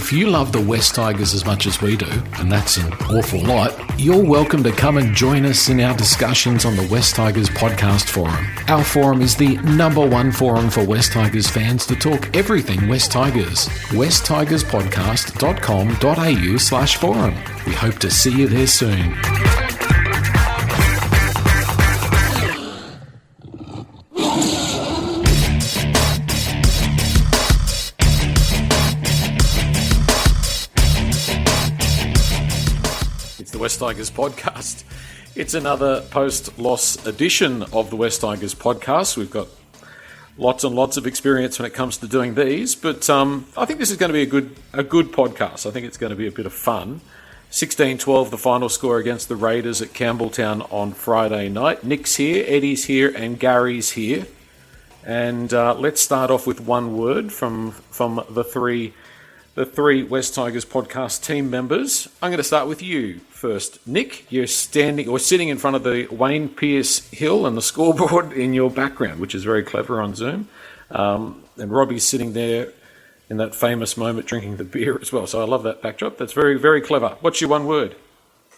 If you love the West Tigers as much as we do, and that's an awful lot, you're welcome to come and join us in our discussions on the West Tigers podcast forum. Our forum is the #1 forum for West Tigers fans to talk everything West Tigers. westtigerspodcast.com.au/forum. We hope to see you there soon. West Tigers podcast. It's another post-loss edition of the West Tigers podcast. We've got lots and lots of experience when it comes to doing these, but I think this is going to be a good podcast. I think it's going to be a bit of fun. 16-12, the final score against the Raiders at Campbelltown on Friday night. Nick's here, Eddie's here, and Gary's here. And let's start off with one word from the three West Tigers podcast team members. I'm going to start with you first. Nick, you're sitting in front of the Wayne Pearce Hill and the scoreboard in your background, which is very clever on Zoom. And Robbie's sitting there in that famous moment drinking the beer as well. So I love that backdrop. That's very, very clever. What's your one word?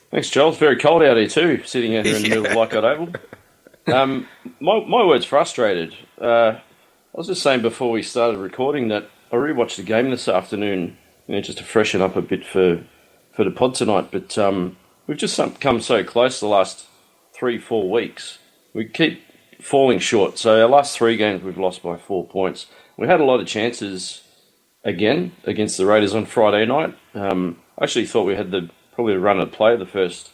Thanks, Joel. It's very cold out here too, sitting out here in the middle of Leichhardt Oval. My word's frustrated. I was just saying before we started recording that I rewatched the game this afternoon, just to freshen up a bit for the pod tonight. But we've just come so close the last 3-4 weeks. We keep falling short. So our last 3 games we've lost by 4 points. We had a lot of chances again against the Raiders on Friday night. I actually thought we had probably the run of play the first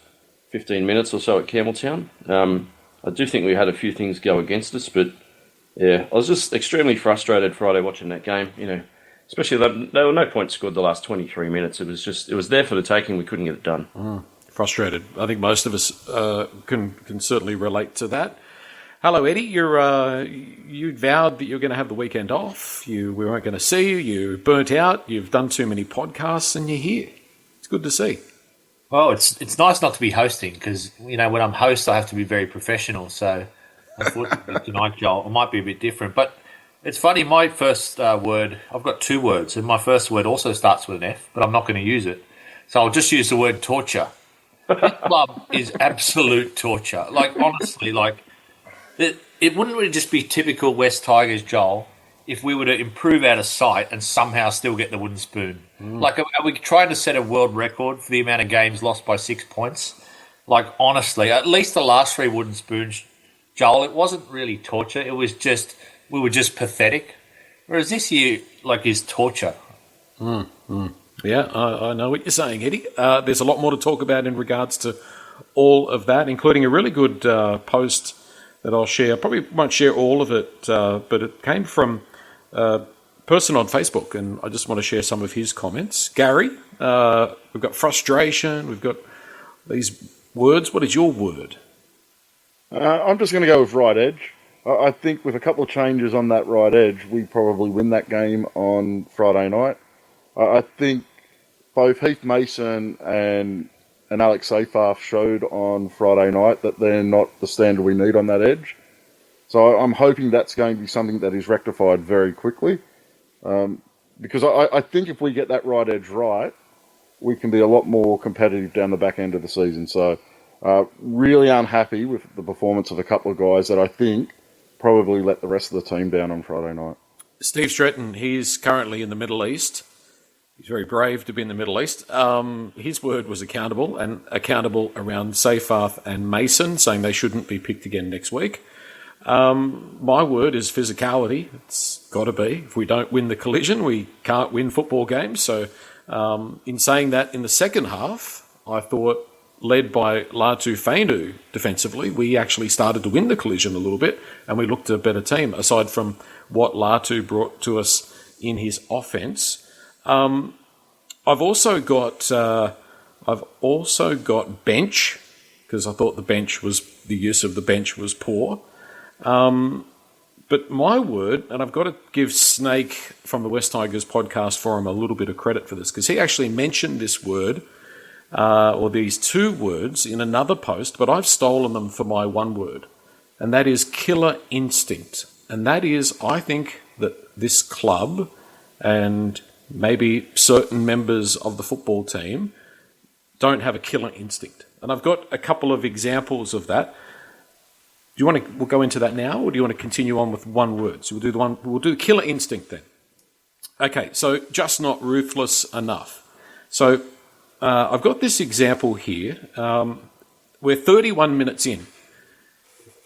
15 minutes or so at Campbelltown. I do think we had a few things go against us, but yeah, I was just extremely frustrated Friday watching that game. Especially that there were no points scored the last 23 minutes. It was there for the taking. We couldn't get it done. Frustrated. I think most of us can certainly relate to that. Hello, Eddie. You vowed that you were going to have the weekend off. We weren't going to see you. You burnt out. You've done too many podcasts, and you're here. It's good to see. Well, it's nice not to be hosting because when I'm host, I have to be very professional. So unfortunately tonight, Joel, it might be a bit different, but. It's funny, my first word, I've got 2 words, and my first word also starts with an F, but I'm not going to use it. So I'll just use the word torture. This club is absolute torture. Honestly, it wouldn't really just be typical West Tigers, Joel, if we were to improve out of sight and somehow still get the wooden spoon. Are we trying to set a world record for the amount of games lost by 6 points? Honestly, at least the last 3 wooden spoons, Joel, it wasn't really torture. It was just... we were just pathetic, whereas this year, is torture. Yeah, I know what you're saying, Eddie. There's a lot more to talk about in regards to all of that, including a really good post that I'll share. I probably won't share all of it, but it came from a person on Facebook, and I just want to share some of his comments. Gary, we've got frustration, we've got these words. What is your word? I'm just going to go with right edge. I think with a couple of changes on that right edge, we probably win that game on Friday night. I think both Heath Mason and Alex Seyfarth showed on Friday night that they're not the standard we need on that edge. So I'm hoping that's going to be something that is rectified very quickly. Because I think if we get that right edge right, we can be a lot more competitive down the back end of the season. So really unhappy with the performance of a couple of guys that I think probably let the rest of the team down on Friday night. Steve Stretton, he's currently in the Middle East. He's very brave to be in the Middle East. His word was accountable, and accountable around Seyfarth and Mason, saying they shouldn't be picked again next week. My word is physicality. It's got to be. If we don't win the collision, we can't win football games. So in saying that, in the second half, I thought, led by Latu Fainu defensively, we actually started to win the collision a little bit, and we looked a better team, aside from what Latu brought to us in his offence. I've also got bench, because I thought the use of the bench was poor. But my word, and I've got to give Snake from the West Tigers podcast forum a little bit of credit for this, because he actually mentioned this word, or these 2 words in another post, but I've stolen them for my one word, and that is killer instinct. And that is, I think that this club and maybe certain members of the football team don't have a killer instinct. And I've got a couple of examples of that. Do you want to? We'll go into that now, or do you want to continue on with one word? So we'll do killer instinct then. Okay, so just not ruthless enough. So I've got this example here. We're 31 minutes in.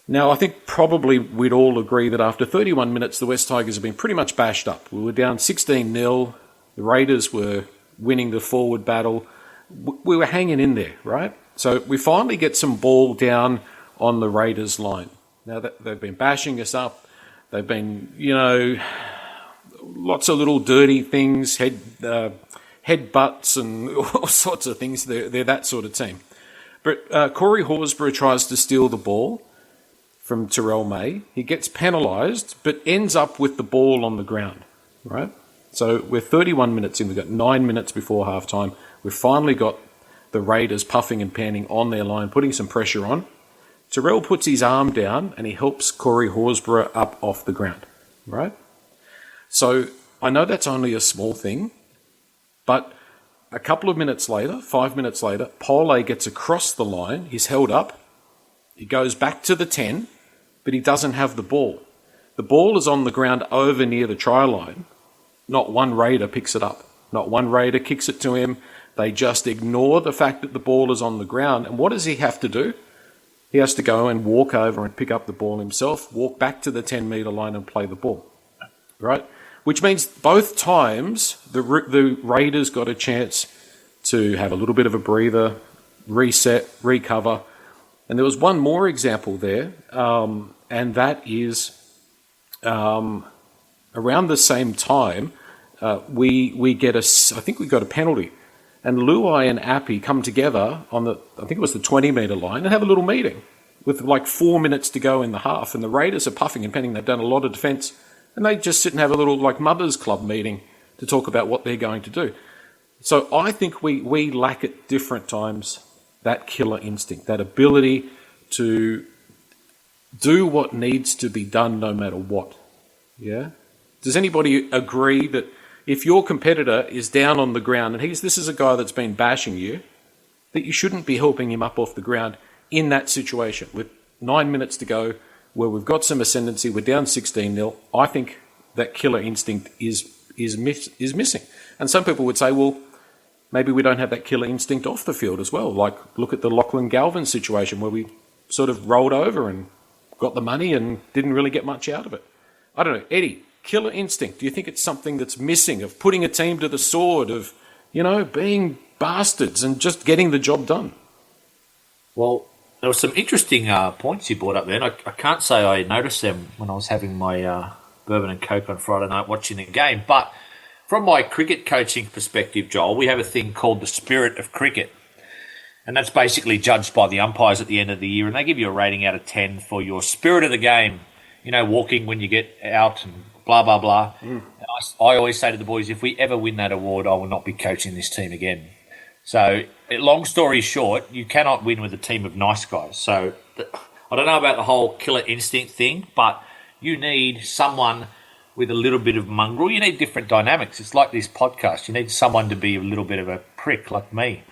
Now, I think probably we'd all agree that after 31 minutes, the West Tigers have been pretty much bashed up. We were down 16-0. The Raiders were winning the forward battle. We were hanging in there, right? So we finally get some ball down on the Raiders line. Now, they've been bashing us up. They've been, lots of little dirty things, head butts and all sorts of things. They're that sort of team. But Corey Horsburgh tries to steal the ball from Terrell May. He gets penalised, but ends up with the ball on the ground, right? So we're 31 minutes in. We've got 9 minutes before halftime. We've finally got the Raiders puffing and panning on their line, putting some pressure on. Terrell puts his arm down and he helps Corey Horsburgh up off the ground, right? So I know that's only a small thing, but a couple of minutes later, 5 minutes later, Pole gets across the line. He's held up. He goes back to the 10, but he doesn't have the ball. The ball is on the ground over near the try line. Not one Raider picks it up. Not one Raider kicks it to him. They just ignore the fact that the ball is on the ground. And what does he have to do? He has to go and walk over and pick up the ball himself, walk back to the 10-metre line and play the ball, right? Which means both times the Raiders got a chance to have a little bit of a breather, reset, recover. And there was one more example there, and that is around the same time, we get I think we got a penalty. And Luai and Appy come together on I think it was the 20-metre line, and have a little meeting with like 4 minutes to go in the half. And the Raiders are puffing and panning. They've done a lot of defence. And they just sit and have a little like mothers club meeting to talk about what they're going to do. So I think we lack at different times that killer instinct, that ability to do what needs to be done no matter what. Yeah? Does anybody agree that if your competitor is down on the ground and this is a guy that's been bashing you, that you shouldn't be helping him up off the ground in that situation with 9 minutes to go, where we've got some ascendancy, we're down 16-0, I think that killer instinct is missing. And some people would say, well, maybe we don't have that killer instinct off the field as well. Like, look at the Lachlan Galvin situation where we sort of rolled over and got the money and didn't really get much out of it. I don't know. Eddie, killer instinct, do you think it's something that's missing, of putting a team to the sword, of, being bastards and just getting the job done? Well, there were some interesting points you brought up there, and I can't say I noticed them when I was having my bourbon and Coke on Friday night watching the game. But from my cricket coaching perspective, Joel, we have a thing called the spirit of cricket. And that's basically judged by the umpires at the end of the year, and they give you a rating out of 10 for your spirit of the game. Walking when you get out and blah, blah, blah. And I always say to the boys, if we ever win that award, I will not be coaching this team again. So, long story short, you cannot win with a team of nice guys. So, I don't know about the whole killer instinct thing, but you need someone with a little bit of mongrel. You need different dynamics. It's like this podcast. You need someone to be a little bit of a prick like me.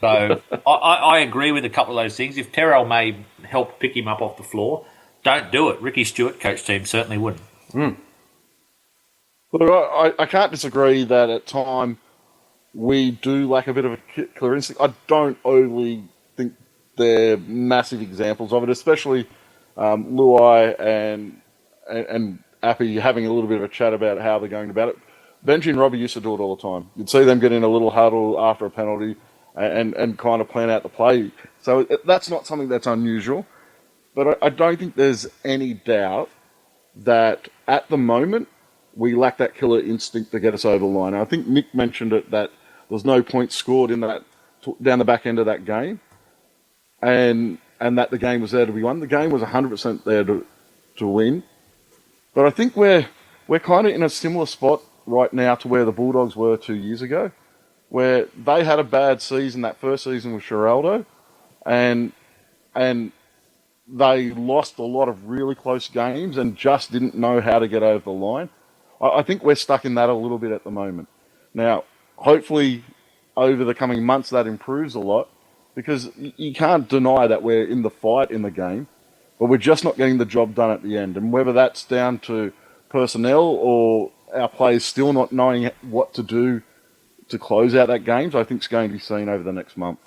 So, I agree with a couple of those things. If Terrell May helped pick him up off the floor, don't do it. Ricky Stewart, coach team, certainly wouldn't. Look, I can't disagree that at time we do lack a bit of a killer instinct. I don't overly think they're massive examples of it, especially Luai and Appy having a little bit of a chat about how they're going about it. Benji and Robbie used to do it all the time. You'd see them get in a little huddle after a penalty and kind of plan out the play. So that's not something that's unusual. But I don't think there's any doubt that at the moment we lack that killer instinct to get us over the line. I think Nick mentioned it, that there's no points scored in that down the back end of that game, and that the game was there to be won. The game was 100% there to win. But I think we're kind of in a similar spot right now to where the Bulldogs were 2 years ago, where they had a bad season, that first season with Geraldo, and they lost a lot of really close games and just didn't know how to get over the line. I think we're stuck in that a little bit at the moment. Now, hopefully, over the coming months, that improves a lot, because you can't deny that we're in the fight in the game, but we're just not getting the job done at the end. And whether that's down to personnel or our players still not knowing what to do to close out that games, I think is going to be seen over the next month.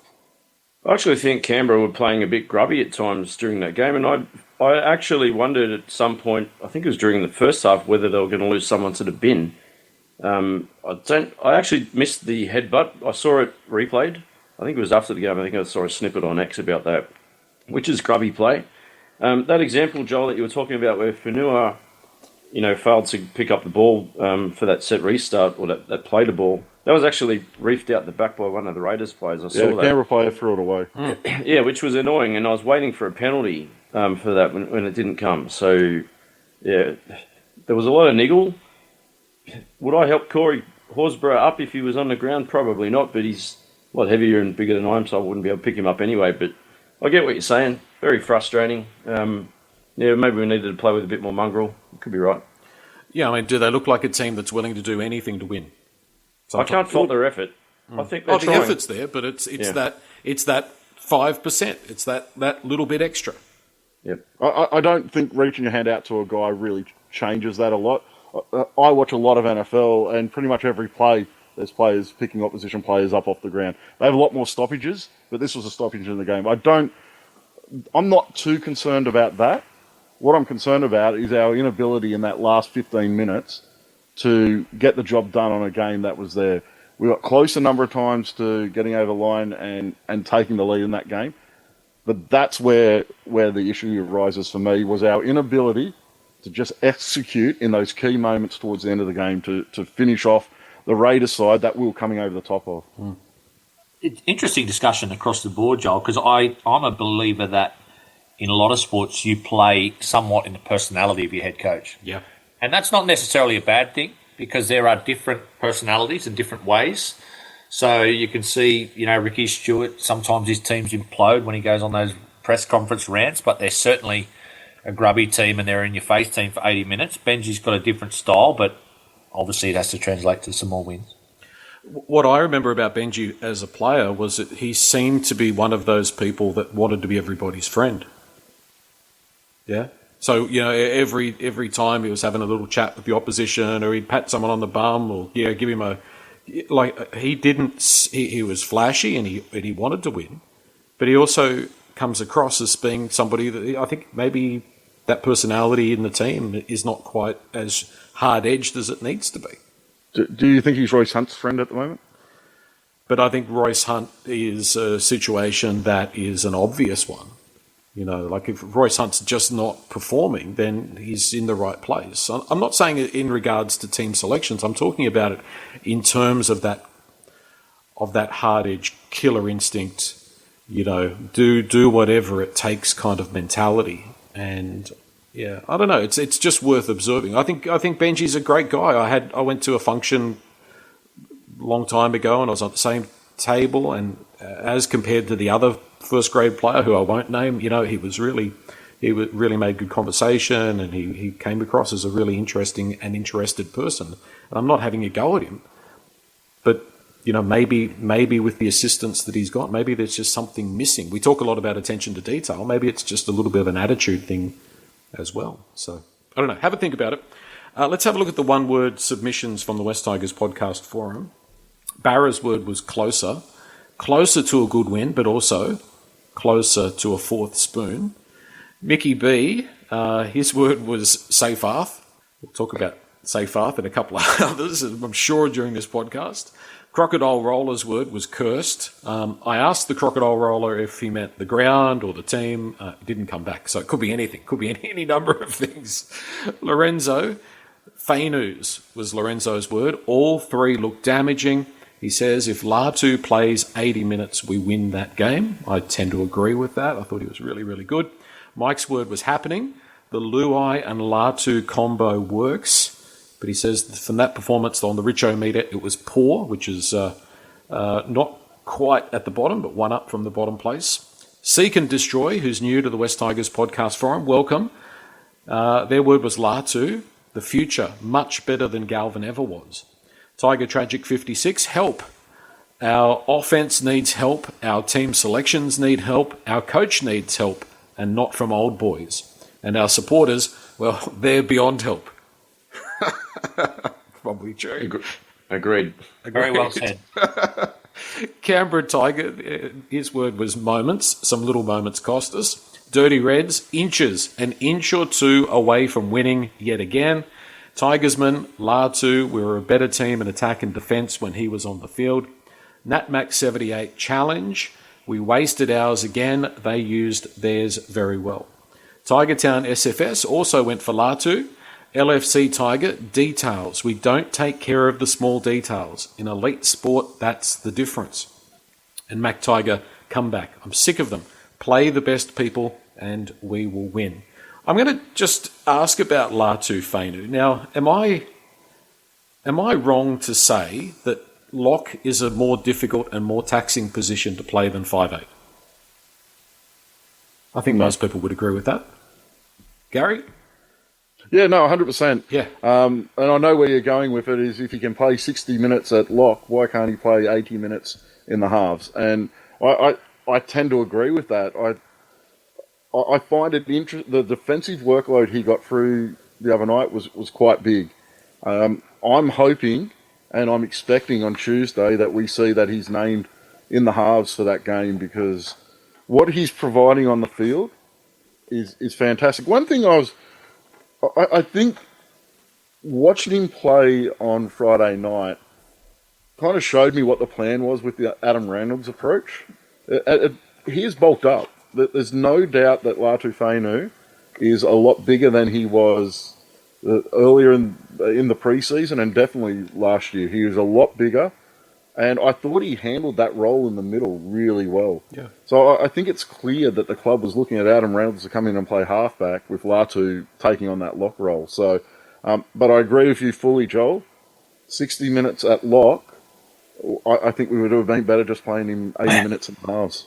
I actually think Canberra were playing a bit grubby at times during that game, and I actually wondered at some point, I think it was during the first half, whether they were going to lose someone to the bin. I actually missed the headbutt. I saw it replayed. I think it was after the game. I think I saw a snippet on X about that, which is grubby play. That example, Joel, that you were talking about, where Whenua, failed to pick up the ball for that set restart, or that play the ball. That was actually reefed out the back by one of the Raiders players. I saw the that. Canberra player threw it away. Yeah, which was annoying, and I was waiting for a penalty for that when it didn't come. So, yeah, there was a lot of niggle. Would I help Corey Horsburgh up if he was on the ground? Probably not, but he's a lot heavier and bigger than I am, so I wouldn't be able to pick him up anyway. But I get what you're saying. Very frustrating. Maybe we needed to play with a bit more mongrel. Could be right. Yeah, I mean, do they look like a team that's willing to do anything to win? I can't fault their effort. I think they're the trying. effort's there, but it's that 5%. It's that little bit extra. Yep. I don't think reaching a hand out to a guy really changes that a lot. I watch a lot of NFL, and pretty much every play, there's players picking opposition players up off the ground. They have a lot more stoppages, but this was a stoppage in the game. I'm not too concerned about that. What I'm concerned about is our inability in that last 15 minutes to get the job done on a game that was there. We got close a number of times to getting over the line and taking the lead in that game. But that's where the issue arises for me, was our inability to just execute in those key moments towards the end of the game to finish off the Raiders side that we were coming over the top of. It's interesting discussion across the board, Joel, because I'm a believer that in a lot of sports you play somewhat in the personality of your head coach. Yeah. And that's not necessarily a bad thing, because there are different personalities and different ways. So you can see, Ricky Stewart, sometimes his teams implode when he goes on those press conference rants, but they're certainly a grubby team and they're in your face team for 80 minutes. Benji's got a different style, but obviously it has to translate to some more wins. What I remember about Benji as a player was that he seemed to be one of those people that wanted to be everybody's friend. Yeah. So, every time he was having a little chat with the opposition, or he'd pat someone on the bum, or, give him he was flashy and he wanted to win, but he also comes across as being somebody that I think maybe that personality in the team is not quite as hard-edged as it needs to be. Do you think he's Royce Hunt's friend at the moment? But I think Royce Hunt is a situation that is an obvious one. If Royce Hunt's just not performing, then he's in the right place. I'm not saying it in regards to team selections. I'm talking about it in terms of that hard-edged killer instinct, do whatever it takes kind of mentality. And yeah, I don't know. It's just worth observing. I think Benji's a great guy. I went to a function a long time ago, and I was on the same table, and as compared to the other first grade player who I won't name, he really made good conversation, and he came across as a really interesting and interested person. And I'm not having a go at him, but maybe with the assistance that he's got, maybe there's just something missing. We talk a lot about attention to detail. Maybe it's just a little bit of an attitude thing as well. So I don't know. Have a think about it. Let's have a look at the one-word submissions from the West Tigers podcast forum. Barra's word was closer to a good win, but also closer to a fourth spoon. Mickey B, his word was Seyfarth. We'll talk about Seyfarth and a couple of others, I'm sure, during this podcast. Crocodile Roller's word was cursed. I asked the Crocodile Roller if he meant the ground or the team. It didn't come back, so it could be anything. Could be any number of things. Lorenzo, Fainus was Lorenzo's word. All three look damaging. He says, if Latu plays 80 minutes, we win that game. I tend to agree with that. I thought he was really, really good. Mike's word was happening. The Luai and Latu combo works. But he says from that performance on the Richo meter, it was poor, which is not quite at the bottom, but one up from the bottom place. Seek and Destroy, who's new to the West Tigers podcast forum, welcome. Their word was Latu. the future, much better than Galvin ever was. Tiger Tragic 56, help. Our offense needs help. Our team selections need help. Our coach needs help, and not from old boys. And our supporters, well, they're beyond help. Probably true. Agreed. Very well said. Canberra Tiger, his word was moments. Some little moments cost us. Dirty Reds, inches, an inch or two away from winning yet again. Tigersman, Latu, we were a better team in attack and defence when he was on the field. Natmac 78 challenge, we wasted ours again. They used theirs very well. Tigertown SFS also went for Latu. LFC Tiger, details. We don't take care of the small details. In elite sport, that's the difference. And Mac Tiger, comeback. I'm sick of them. Play the best people and we will win. I'm going to just ask about Latu Fainu. Now, am I wrong to say that lock is a more difficult and more taxing position to play than 5'8"? I think most people would agree with that. Gary? Yeah, no, 100%. Yeah. And I know where you're going with it is if he can play 60 minutes at lock, why can't he play 80 minutes in the halves? And I tend to agree with that. I find it the defensive workload he got through the other night was quite big. I'm hoping and I'm expecting on Tuesday that we see that he's named in the halves for that game because what he's providing on the field is fantastic. One thing I think watching him play on Friday night kind of showed me what the plan was with the Adam Reynolds approach. He is bulked up. There's no doubt that Latu Fainu is a lot bigger than he was earlier in the preseason and definitely last year. He was a lot bigger, and I thought he handled that role in the middle really well. Yeah. So I think it's clear that the club was looking at Adam Reynolds to come in and play halfback with Latu taking on that lock role. So, but I agree with you fully, Joel. 60 minutes at lock, I think we would have been better just playing him 80 minutes in the halves.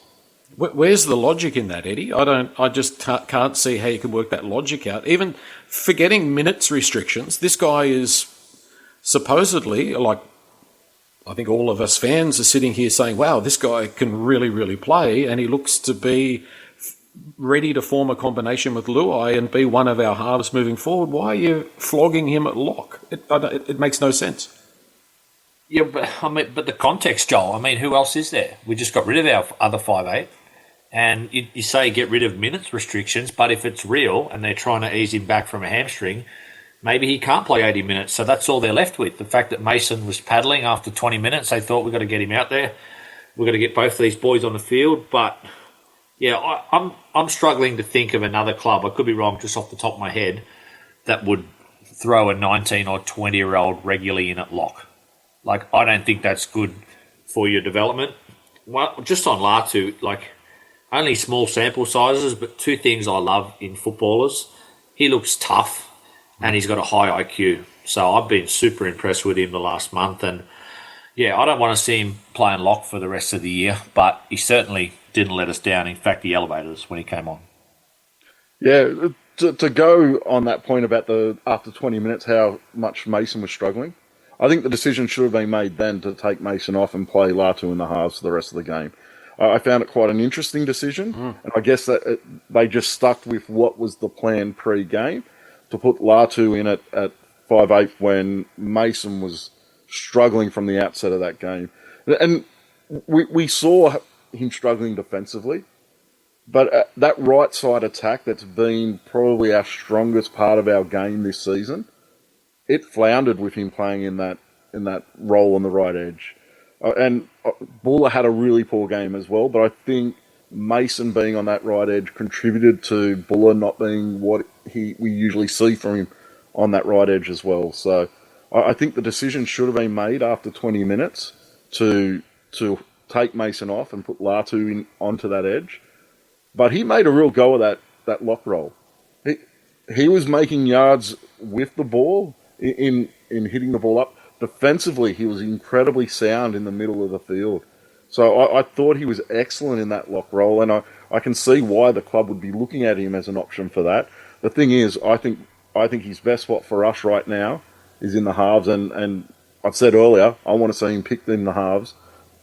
Where's the logic in that, Eddie? I just can't see how you can work that logic out. Even forgetting minutes restrictions, this guy is supposedly, like, I think all of us fans are sitting here saying, wow, this guy can really, really play, and he looks to be ready to form a combination with Luai and be one of our halves moving forward. Why are you flogging him at lock? It makes no sense. Yeah, but the context, Joel. I mean, who else is there? We just got rid of our other 5'8", and you say get rid of minutes restrictions, but if it's real and they're trying to ease him back from a hamstring, maybe he can't play 80 minutes. So that's all they're left with. The fact that Mason was paddling after 20 minutes, they thought we've got to get him out there. We've got to get both of these boys on the field. But yeah, I'm struggling to think of another club. I could be wrong, just off the top of my head, that would throw a 19 or 20-year-old regularly in at lock. Like, I don't think that's good for your development. Well, just on Latu, like, only small sample sizes, but two things I love in footballers. He looks tough, and he's got a high IQ. So I've been super impressed with him the last month. And, yeah, I don't want to see him playing lock for the rest of the year, but he certainly didn't let us down. In fact, he elevated us when he came on. Yeah, to go on that point about after 20 minutes, how much Mason was struggling, I think the decision should have been made then to take Mason off and play Latu in the halves for the rest of the game. I found it quite an interesting decision, and I guess that they just stuck with what was the plan pre-game to put Latu in at 5'8" when Mason was struggling from the outset of that game. And we saw him struggling defensively, but that right side attack that's been probably our strongest part of our game this season, it floundered with him playing in that role on the right edge. And Buller had a really poor game as well, but I think Mason being on that right edge contributed to Buller not being what we usually see from him on that right edge as well. So I think the decision should have been made after 20 minutes to take Mason off and put Latu onto that edge. But he made a real go of that lock roll. He was making yards with the ball in hitting the ball up. Defensively, he was incredibly sound in the middle of the field. So I thought he was excellent in that lock roll, and I can see why the club would be looking at him as an option for that. The thing is, I think I think his best spot for us right now is in the halves, and I've said earlier, I want to see him pick in the halves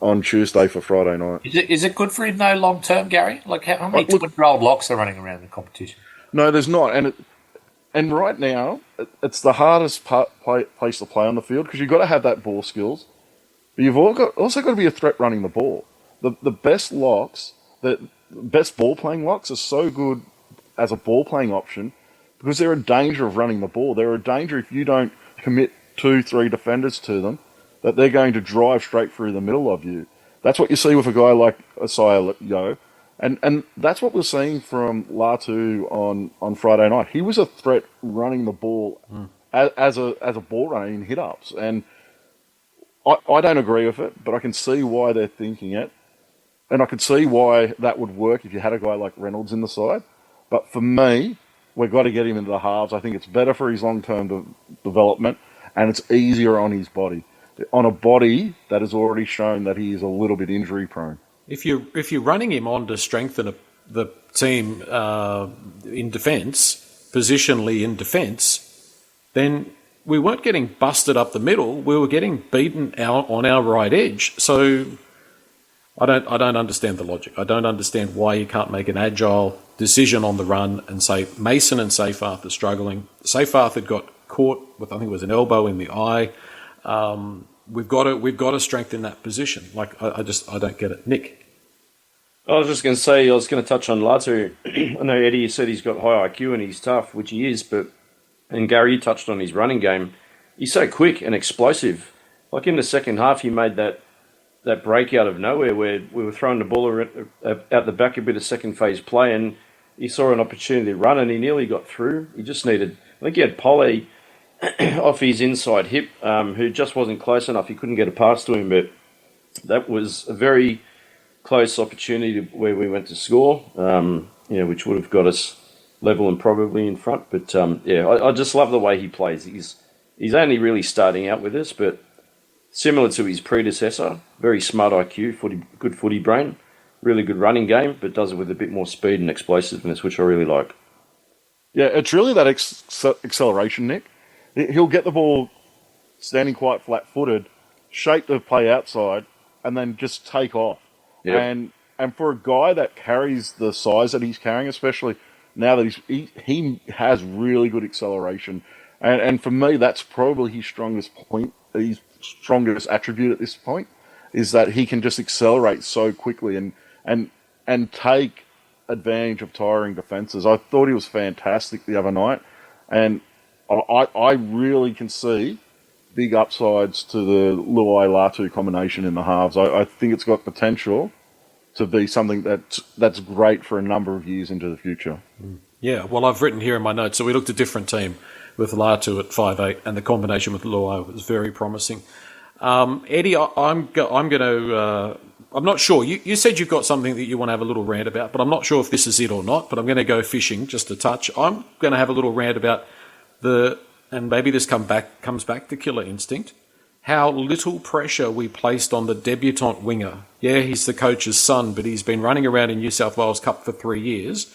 on Tuesday for Friday night. Is it good for him though long term, Gary? Like how many 20-year-old locks are running around the competition? No, there's not, and right now it's the hardest place to play on the field because you've got to have that ball skills, but you've also got to be a threat running the ball. The best locks, the best ball playing locks are so good as a ball playing option because they're a danger of running the ball. They're a danger if you don't commit 2-3 defenders to them, that they're going to drive straight through the middle of you. That's what you see with a guy like Asaya Yo. And that's what we're seeing from Latu on Friday night. He was a threat running the ball as a ball runner in hit-ups. And I don't agree with it, but I can see why they're thinking it. And I can see why that would work if you had a guy like Reynolds in the side. But for me, we've got to get him into the halves. I think it's better for his long-term development, and it's easier on his body. On a body that has already shown that he is a little bit injury-prone. If you're running him on to strengthen the team in defence, positionally in defence, then we weren't getting busted up the middle. We were getting beaten out on our right edge. So I don't understand the logic. I don't understand why you can't make an agile decision on the run and say Mason and Seyfarth are struggling. Seyfarth had got caught with, I think it was an elbow in the eye. We've got to strengthen that position. Like I don't get it, Nick. I was just going to say, I was going to touch on Latu. I know Eddie said he's got high IQ and he's tough, which he is, and Gary, you touched on his running game. He's so quick and explosive. Like in the second half, he made that break out of nowhere where we were throwing the ball out the back, a bit of second phase play, and he saw an opportunity to run and he nearly got through. He just needed, I think he had Polly off his inside hip, who just wasn't close enough. He couldn't get a pass to him, but that was a very close opportunity where we went to score, which would have got us level and probably in front. But I just love the way he plays. He's only really starting out with us, but similar to his predecessor, very smart IQ, good footy brain, really good running game, but does it with a bit more speed and explosiveness, which I really like. Yeah, it's really that acceleration, Nick. He'll get the ball standing quite flat-footed, shape the play outside, and then just take off. Yep. And for a guy that carries the size that he's carrying, especially now that he has really good acceleration, and for me, that's probably his strongest point, his strongest attribute at this point, is that he can just accelerate so quickly and take advantage of tiring defenses. I thought he was fantastic the other night, and I really can see big upsides to the Luai-Latu combination in the halves. I think it's got potential to be something that's great for a number of years into the future. Yeah, well, I've written here in my notes, so we looked at a different team with Latu at 5'8", and the combination with Luai was very promising. Eddie, I'm not sure. You said you've got something that you want to have a little rant about, but I'm not sure if this is it or not, but I'm going to go fishing just a touch. I'm going to have a little rant about and maybe this comes back to Killer Instinct, how little pressure we placed on the debutant winger. Yeah, he's the coach's son, but he's been running around in New South Wales Cup for 3 years.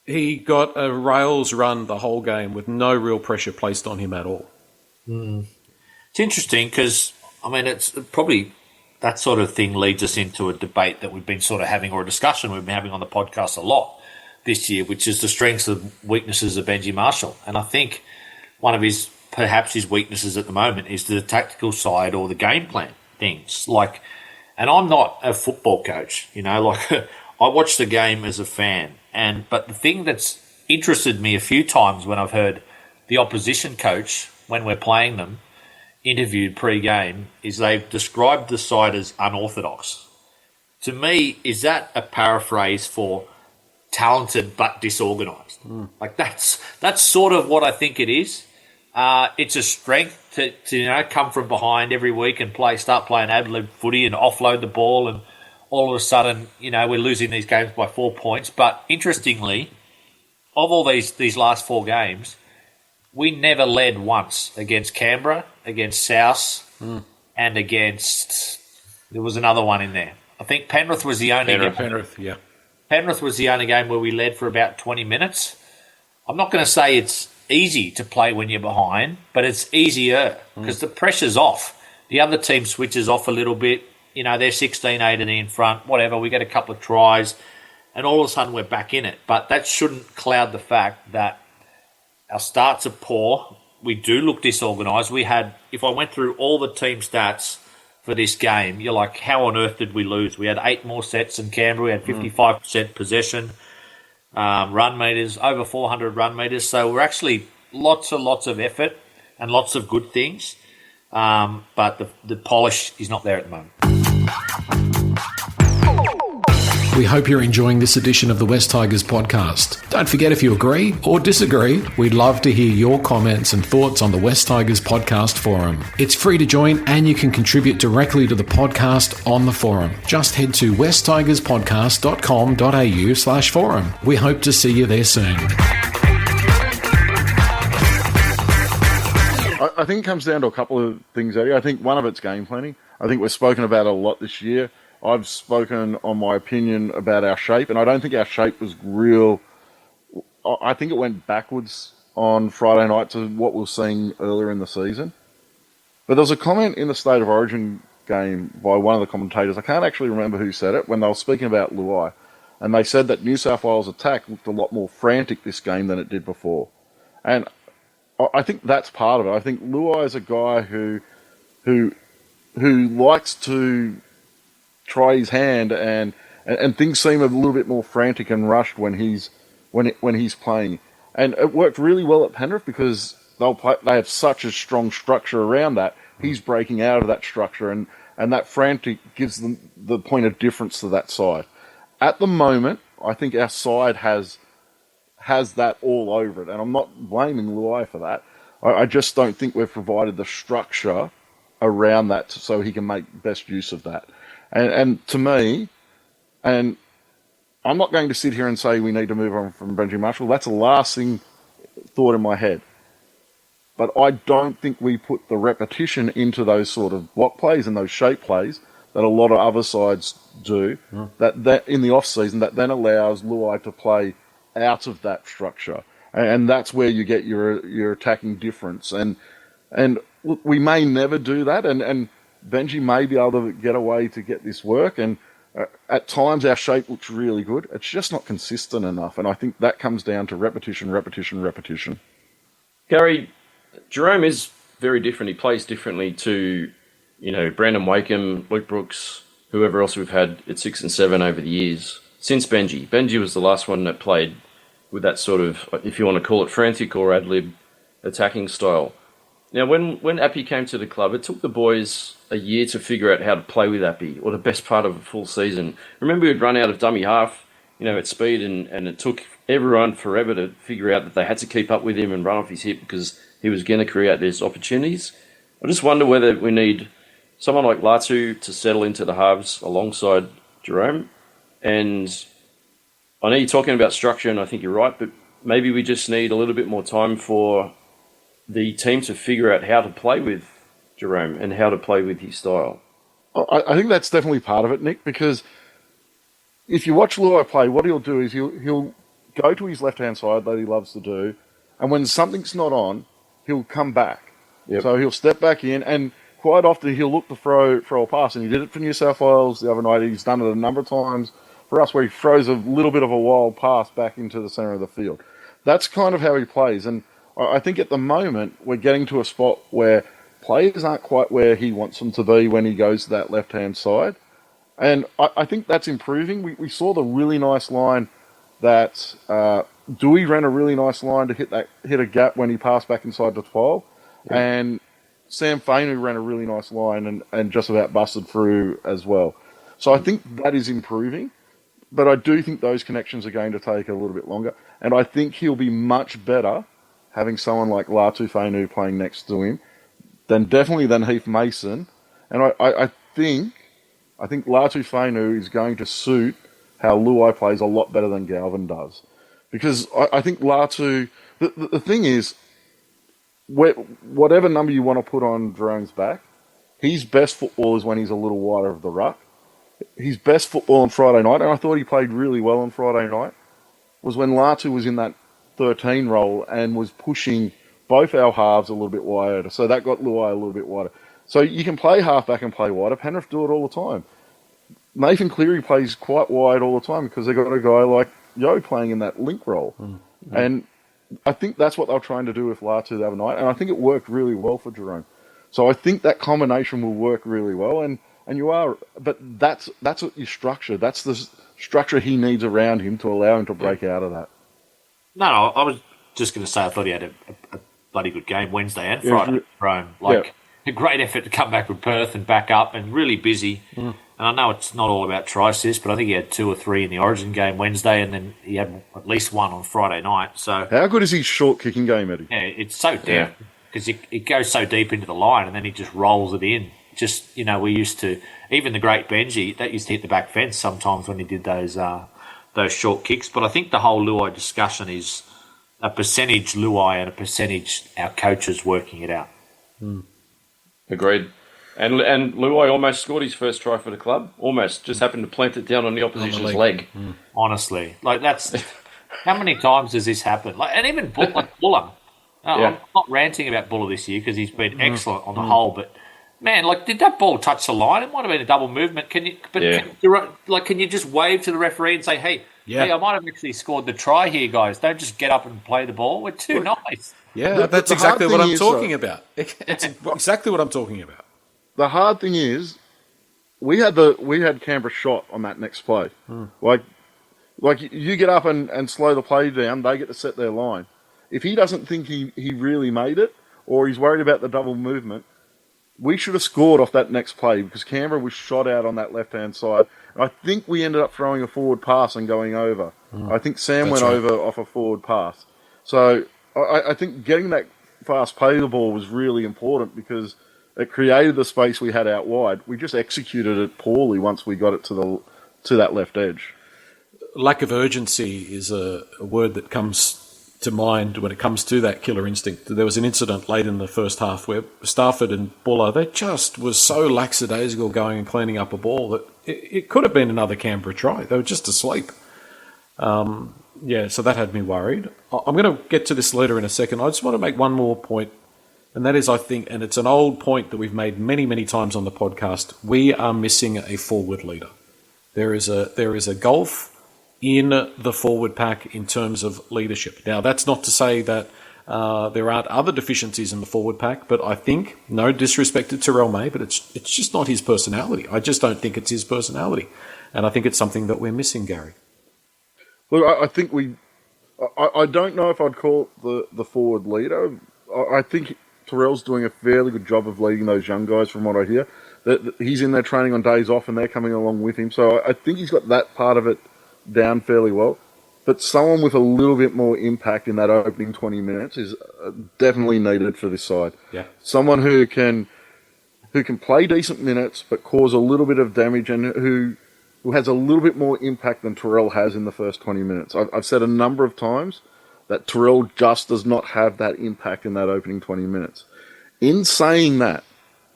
He got a rails run the whole game with no real pressure placed on him at all. It's interesting because, it's probably that sort of thing leads us into a debate that we've been sort of having, or a discussion we've been having on the podcast a lot this year, which is the strengths and weaknesses of Benji Marshall. And I think one of perhaps his weaknesses at the moment is the tactical side or the game plan things. And I'm not a football coach, I watch the game as a fan. But the thing that's interested me a few times when I've heard the opposition coach, when we're playing them, interviewed pre-game, is they've described the side as unorthodox. To me, is that a paraphrase for talented but disorganised? That's sort of what I think it is. It's a strength to come from behind every week and start playing ad-lib footy and offload the ball, and all of a sudden, we're losing these games by 4 points. But interestingly, of all these last 4 games, we never led once against Canberra, against South, and against... There was another one in there. I think Penrith was the only game. Penrith, yeah. Penrith was the only game where we led for about 20 minutes. I'm not going to say it's easy to play when you're behind, but it's easier because the pressure's off. The other team switches off a little bit. You know, they're 16, 18 in front, whatever. We get a couple of tries, and all of a sudden we're back in it. But that shouldn't cloud the fact that our starts are poor. We do look disorganised. We had, if I went through all the team stats for this game, you're like, how on earth did we lose? We had 8 more sets than Canberra. We had 55% possession, run meters, over 400 run meters. So we're actually lots of effort and lots of good things. But the polish is not there at the moment. We hope you're enjoying this edition of the West Tigers podcast. Don't forget, if you agree or disagree, we'd love to hear your comments and thoughts on the West Tigers podcast forum. It's free to join and you can contribute directly to the podcast on the forum. Just head to westtigerspodcast.com.au/forum. We hope to see you there soon. I think it comes down to a couple of things, Eddie. I think one of it's game planning. I think we've spoken about it a lot this year. I've spoken on my opinion about our shape, and I don't think our shape was real. I think it went backwards on Friday night to what we were seeing earlier in the season. But there was a comment in the State of Origin game by one of the commentators. I can't actually remember who said it, when they were speaking about Luai. And they said that New South Wales attack looked a lot more frantic this game than it did before. And I think that's part of it. I think Luai is a guy who likes to try his hand, and things seem a little bit more frantic and rushed when he's playing. And it worked really well at Penrith because they have such a strong structure around that. He's breaking out of that structure, and that frantic gives them the point of difference to that side. At the moment, I think our side has that all over it, and I'm not blaming Luai for that. I just don't think we've provided the structure around that so he can make best use of that. And to me, and I'm not going to sit here and say we need to move on from Benji Marshall. That's the last thought in my head. But I don't think we put the repetition into those sort of block plays and those shape plays that a lot of other sides do, that in the off-season, that then allows Luai to play out of that structure. And that's where you get your attacking difference. And look, we may never do that, and Benji may be able to get away to get this work, and at times our shape looks really good. It's just not consistent enough, and I think that comes down to repetition. Gary, Jerome is very different. He plays differently to, Brandon Wakeham, Luke Brooks, whoever else we've had at 6 and 7 over the years. Since Benji. Benji was the last one that played with that sort of, if you want to call it frantic or ad-lib attacking style. Now, when Appy came to the club, it took the boys a year to figure out how to play with Appy, or the best part of a full season. Remember, we'd run out of dummy half, at speed, and it took everyone forever to figure out that they had to keep up with him and run off his hip because he was going to create these opportunities. I just wonder whether we need someone like Latu to settle into the halves alongside Jerome. And I know you're talking about structure, and I think you're right, but maybe we just need a little bit more time for the team to figure out how to play with Jerome and how to play with his style. I think that's definitely part of it, Nick, because if you watch Luai play, what he'll do is he'll go to his left-hand side that he loves to do, and when something's not on, he'll come back. Yep. So he'll step back in, and quite often he'll look to throw a pass, and he did it for New South Wales the other night. He's done it a number of times for us where he throws a little bit of a wild pass back into the centre of the field. That's kind of how he plays, and I think at the moment we're getting to a spot where players aren't quite where he wants them to be when he goes to that left-hand side. And I think that's improving. We saw the really nice line that Dewey ran a really nice line to hit a gap when he passed back inside the 12. Yeah. And Sam Fainu ran a really nice line and just about busted through as well. So I think that is improving. But I do think those connections are going to take a little bit longer. And I think he'll be much better having someone like Latu Fainu playing next to him than Heath Mason. And I think Latu Fainu is going to suit how Luai plays a lot better than Galvin does. Because I think Latu... The thing is, whatever number you want to put on Jerome's back, his best football is when he's a little wider of the ruck. His best football on Friday night, and I thought he played really well on Friday night, was when Latu was in that 13 role and was pushing both our halves a little bit wider. So that got Luai a little bit wider. So you can play halfback and play wider. Penrith do it all the time. Nathan Cleary plays quite wide all the time because they've got a guy like Yo playing in that link role. Mm-hmm. And I think that's what they were trying to do with Latu the other night. And I think it worked really well for Jerome. So I think that combination will work really well. And you are, but that's what you structure. That's the structure he needs around him to allow him to break out of that. No, I was just going to say I thought he had a bloody good game Wednesday and Friday. Rome, a great effort to come back with Perth and back up, and really busy. And I know it's not all about try-assists, but I think he had 2 or 3 in the Origin game Wednesday, and then he had at least 1 on Friday night. So how good is his short kicking game, Eddie? Yeah, it's so deep because it goes so deep into the line, and then he just rolls it in. Just, we used to, even the great Benji, that used to hit the back fence sometimes when he did those short kicks. But I think the whole Luai discussion is a percentage Luai and a percentage our coaches working it out. Agreed. And Luai almost scored his first try for the club. Almost. Just happened to plant it down on the opposition's leg. Honestly. That's... How many times does this happen? And even Buller. I'm not ranting about Buller this year because he's been excellent on the whole, but... Man, did that ball touch the line? It might have been a double movement. Can you just wave to the referee and say, hey, I might have actually scored the try here, guys. Don't just get up and play the ball. We're too nice. Yeah, that's exactly what I'm talking about. It's exactly what I'm talking about. The hard thing is, we had Canberra shot on that next play. Like you get up and slow the play down, they get to set their line. If he doesn't think he really made it, or he's worried about the double movement, we should have scored off that next play because Canberra was shot out on that left-hand side. And I think we ended up throwing a forward pass and going over. I think Sam went over off a forward pass. So I think getting that fast play the ball was really important because it created the space we had out wide. We just executed it poorly once we got it to that left edge. Lack of urgency is a word that comes to mind when it comes to that killer instinct. There was an incident late in the first half where Stafford and Buller, they just was so lackadaisical going and cleaning up a ball that it could have been another Canberra try. They were just asleep. So that had me worried. I'm going to get to this later in a second. I just want to make one more point, and that is, I think, and it's an old point that we've made many, many times on the podcast, we are missing a forward leader. There is a gulf in the forward pack in terms of leadership. Now, that's not to say that there aren't other deficiencies in the forward pack, but I think, no disrespect to Terrell May, but it's just not his personality. I just don't think it's his personality. And I think it's something that we're missing, Gary. Look, I think I don't know if I'd call it the forward leader. I think Terrell's doing a fairly good job of leading those young guys from what I hear. He's in there training on days off and they're coming along with him. So I think he's got that part of it down fairly well, but someone with a little bit more impact in that opening 20 minutes is definitely needed for this side. Yeah, someone who can play decent minutes but cause a little bit of damage, and who has a little bit more impact than Terrell has in the first 20 minutes. I've said a number of times that Terrell just does not have that impact in that opening 20 minutes. In saying that,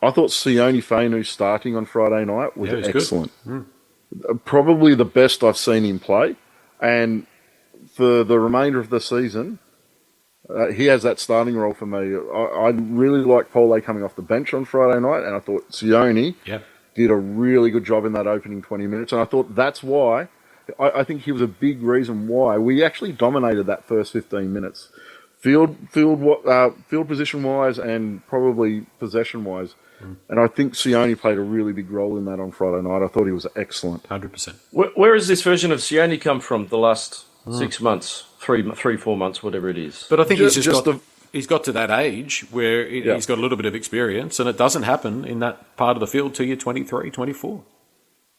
I thought Sione Fainu starting on Friday night was excellent. Probably the best I've seen him play, and for the remainder of the season, he has that starting role for me. I really like Pole coming off the bench on Friday night, and I thought Sione did a really good job in that opening 20 minutes, and I thought that's why, I think he was a big reason why we actually dominated that first 15 minutes. Field position-wise and probably possession-wise. And I think Sione played a really big role in that on Friday night. I thought he was excellent. 100%. Where has this version of Sione come from the last 6 months, 4 months, whatever it is? But I think he's got to that age where he's got a little bit of experience, and it doesn't happen in that part of the field till you're 23, 24.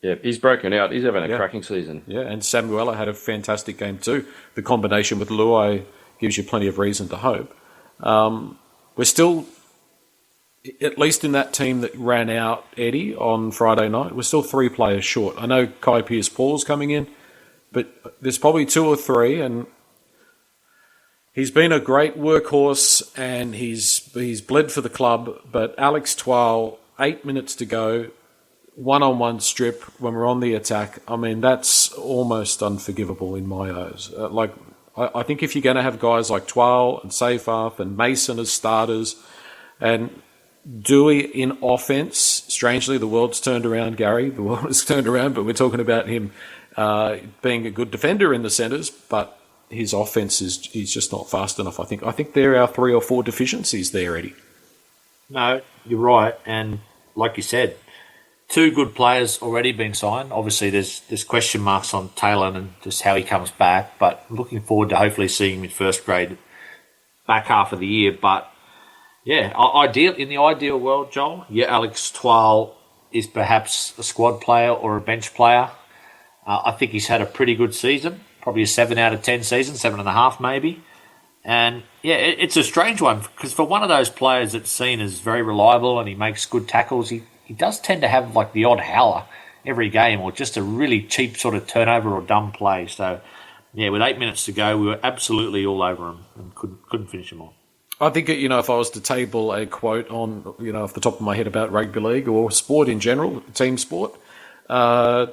Yeah, he's broken out. He's having a cracking season. Yeah, and Samuela had a fantastic game too. The combination with Luai gives you plenty of reason to hope. We're still, at least in that team that ran out Eddie on Friday night, we're still 3 players short. I know Kai Pearce-Paul's coming in, but there's probably 2 or 3, and he's been a great workhorse and he's bled for the club. But Alex Twal, 8 minutes to go, one-on-one strip when we're on the attack. I mean, that's almost unforgivable in my eyes. I think if you're going to have guys like Twal and Seyfarth and Mason as starters, and Dewey in offense, strangely, the world's turned around, Gary. The world has turned around, but we're talking about him being a good defender in the centres, but his offense he's just not fast enough, I think. I think there are 3 or 4 deficiencies there, Eddie. No, you're right. And like you said, 2 good players already being signed. Obviously, there's question marks on Taylor and just how he comes back, but I'm looking forward to hopefully seeing him in first grade back half of the year. But yeah, in the ideal world, Joel, Alex Twal is perhaps a squad player or a bench player. I think he's had a pretty good season, probably a 7 out of 10 season, 7.5 maybe. And yeah, it's a strange one because for one of those players that's seen as very reliable and he makes good tackles, he does tend to have like the odd howler every game or just a really cheap sort of turnover or dumb play. So yeah, with 8 minutes to go, we were absolutely all over him and couldn't finish him off. I think, if I was to table a quote on, off the top of my head about rugby league or sport in general, team sport,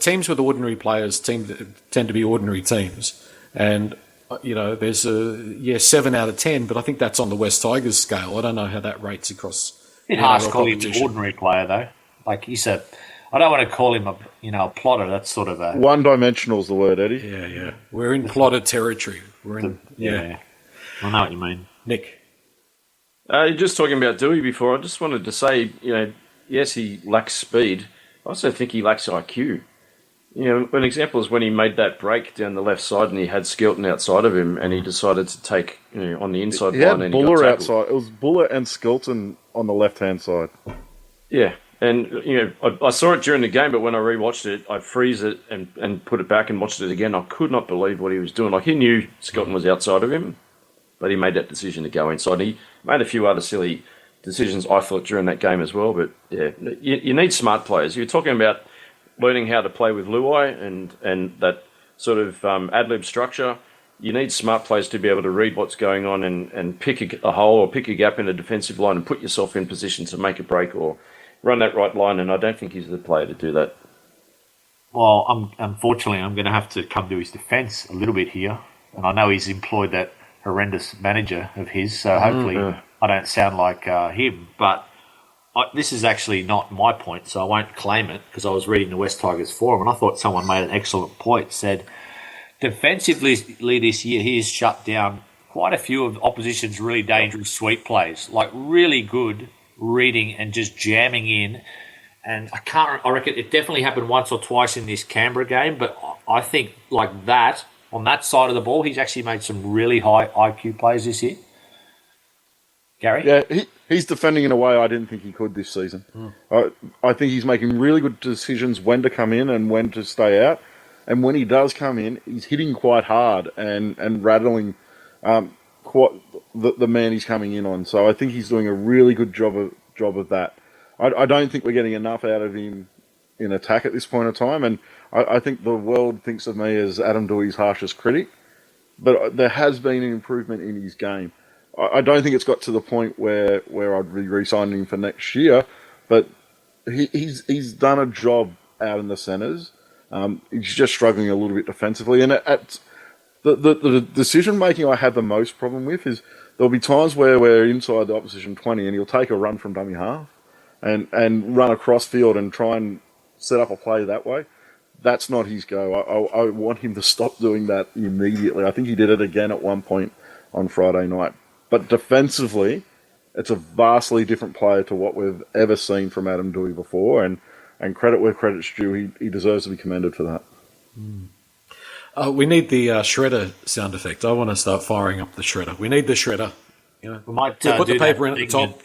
teams with ordinary players tend to be ordinary teams. And, there's 7 out of 10, but I think that's on the West Tigers scale. I don't know how that rates across. It's a bit harsh to call him an ordinary player, though. Like he said, I don't want to call him a plotter. That's sort of a... One-dimensional is the word, Eddie. Yeah. We're in plotter territory. We're in... Yeah. I know what you mean. Nick? You're just talking about Dewey before. I just wanted to say, yes, he lacks speed. I also think he lacks IQ. An example is when he made that break down the left side and he had Skelton outside of him and he decided to take, on the inside line and Buller he got outside. It was Buller and Skelton on the left-hand side. Yeah. And, I saw it during the game, but when I rewatched it, I freeze it and put it back and watched it again. I could not believe what he was doing. Like, he knew Skelton was outside of him, but he made that decision to go inside. And he made a few other silly decisions, I thought, during that game as well. But, yeah, you need smart players. You're talking about learning how to play with Luai and that sort of ad-lib structure. You need smart players to be able to read what's going on and pick a hole or pick a gap in a defensive line and put yourself in position to make a break or run that right line. And I don't think he's the player to do that. Well, unfortunately, I'm going to have to come to his defence a little bit here. And I know he's employed that horrendous manager of his, so hopefully I don't sound like him. But this is actually not my point, so I won't claim it because I was reading the West Tigers forum and I thought someone made an excellent point. Said defensively this year he has shut down quite a few of opposition's really dangerous sweep plays, like really good reading and just jamming in. And I reckon it definitely happened once or twice in this Canberra game, but I think like that, on that side of the ball, he's actually made some really high IQ plays this year. Gary? Yeah, he's defending in a way I didn't think he could this season. I think he's making really good decisions when to come in and when to stay out. And when he does come in, he's hitting quite hard and rattling quite the man he's coming in on. So I think he's doing a really good job of that. I don't think we're getting enough out of him in attack at this point in time. And I think the world thinks of me as Adam Dewey's harshest critic. But there has been an improvement in his game. I don't think it's got to the point where I'd be re-signing him for next year, but he's done a job out in the centres. He's just struggling a little bit defensively. And the decision-making I have the most problem with is there'll be times where we're inside the opposition 20 and he'll take a run from dummy half and run across field and try and set up a play that way. That's not his go. I want him to stop doing that immediately. I think he did it again at one point on Friday night. But defensively, it's a vastly different player to what we've ever seen from Adam Dewey before. And credit where credit's due, he deserves to be commended for that. We need the shredder sound effect. I want to start firing up the shredder. We need the shredder. We might put do the paper that in at the top.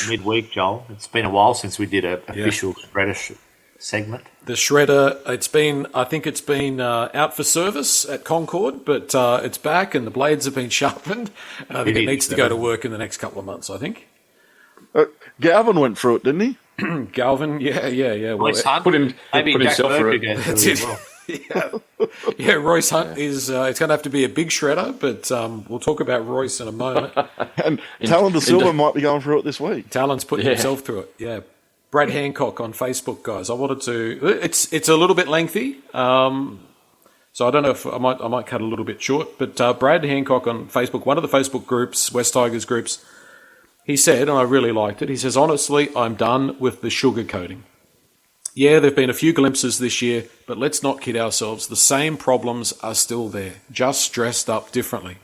Midweek, Joel. It's been a while since we did an official shredder segment. The shredder, I think it's been out for service at Concord, but it's back and the blades have been sharpened. I think it needs to go to work in the next couple of months, I think. Galvin went through it, didn't he? Galvin, yeah. Well, put himself through it. That's it. Yeah, Royce Hunt is. It's going to have to be a big shredder, but we'll talk about Royce in a moment. And Talon De Silva might be going through it this week. Talon's putting himself through it. Yeah, Brad Hancock on Facebook, guys. I wanted to. It's a little bit lengthy, so So I don't know if I might cut a little bit short, but Brad Hancock on Facebook, one of the Facebook groups, West Tigers groups, he said, and I really liked it, he says, honestly, I'm done with the sugarcoating. Yeah, there have been a few glimpses this year, but let's not kid ourselves. The same problems are still there, just dressed up differently.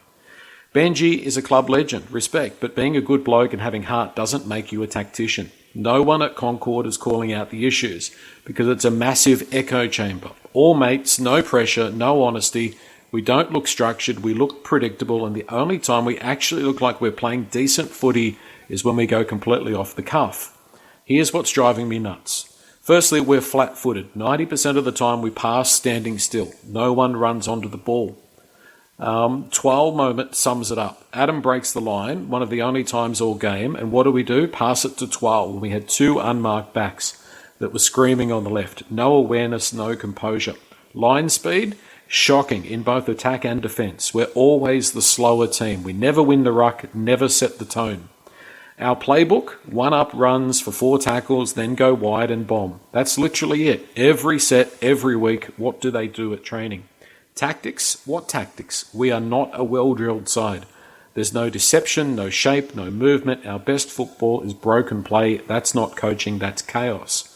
Benji is a club legend, respect, but being a good bloke and having heart doesn't make you a tactician. No one at Concord is calling out the issues because it's a massive echo chamber. All mates, no pressure, no honesty. We don't look structured, we look predictable, and the only time we actually look like we're playing decent footy is when we go completely off the cuff. Here's what's driving me nuts. Firstly, we're flat-footed. 90% of the time we pass standing still. No one runs onto the ball. 12 moment sums it up. Adam breaks the line, one of the only times all game, and what do? Pass it to 12. We had 2 unmarked backs that were screaming on the left. No awareness, no composure. Line speed, shocking in both attack and defence. We're always the slower team. We never win the ruck, never set the tone. Our playbook, 1-up runs for 4 tackles, then go wide and bomb. That's literally it. Every set, every week, what do they do at training? Tactics? What tactics? We are not a well-drilled side. There's no deception, no shape, no movement. Our best football is broken play. That's not coaching, that's chaos.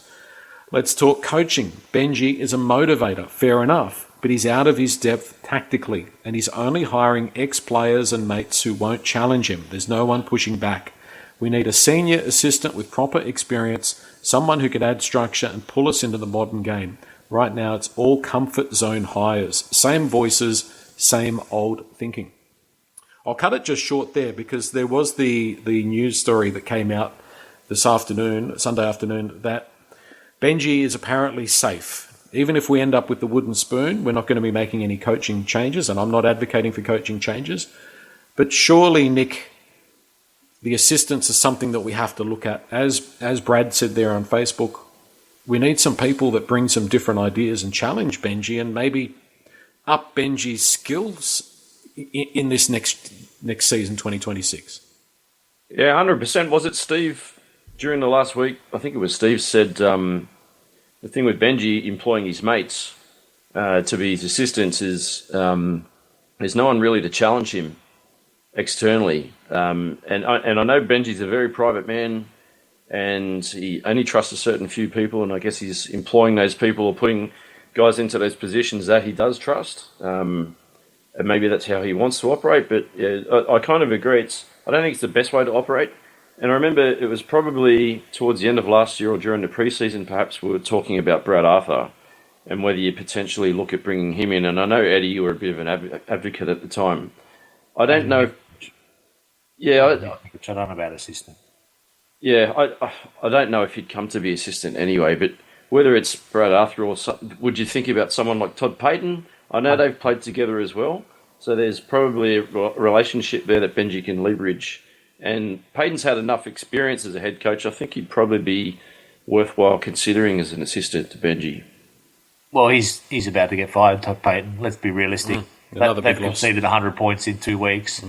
Let's talk coaching. Benji is a motivator, fair enough, but he's out of his depth tactically, and he's only hiring ex-players and mates who won't challenge him. There's no one pushing back. We need a senior assistant with proper experience, someone who could add structure and pull us into the modern game. Right now, it's all comfort zone hires. Same voices, same old thinking. I'll cut it just short there because there was the news story that came out this afternoon, Sunday afternoon, that Benji is apparently safe. Even if we end up with the wooden spoon, we're not going to be making any coaching changes, and I'm not advocating for coaching changes. But surely, Nick, the assistants is something that we have to look at. As Brad said there on Facebook, we need some people that bring some different ideas and challenge Benji and maybe up Benji's skills in this next season, 2026. Yeah, 100%. Was it Steve during the last week? I think it was Steve said the thing with Benji employing his mates to be his assistants is there's no one really to challenge him externally. And I know Benji's a very private man and he only trusts a certain few people, and I guess he's employing those people or putting guys into those positions that he does trust. And maybe that's how he wants to operate, but yeah, I kind of agree. I don't think it's the best way to operate. And I remember it was probably towards the end of last year or during the preseason, perhaps we were talking about Brad Arthur and whether you potentially look at bringing him in. And I know, Eddie, you were a bit of an advocate at the time. I don't know. Yeah, I don't know about assistant. Yeah, I don't know if he'd come to be assistant anyway, but whether it's Brad Arthur or would you think about someone like Todd Payton? I know they've played together as well, so there's probably a relationship there that Benji can leverage. And Payton's had enough experience as a head coach. I think he'd probably be worthwhile considering as an assistant to Benji. Well, he's about to get fired, Todd Payton. Let's be realistic. They've conceded 100 points in 2 weeks.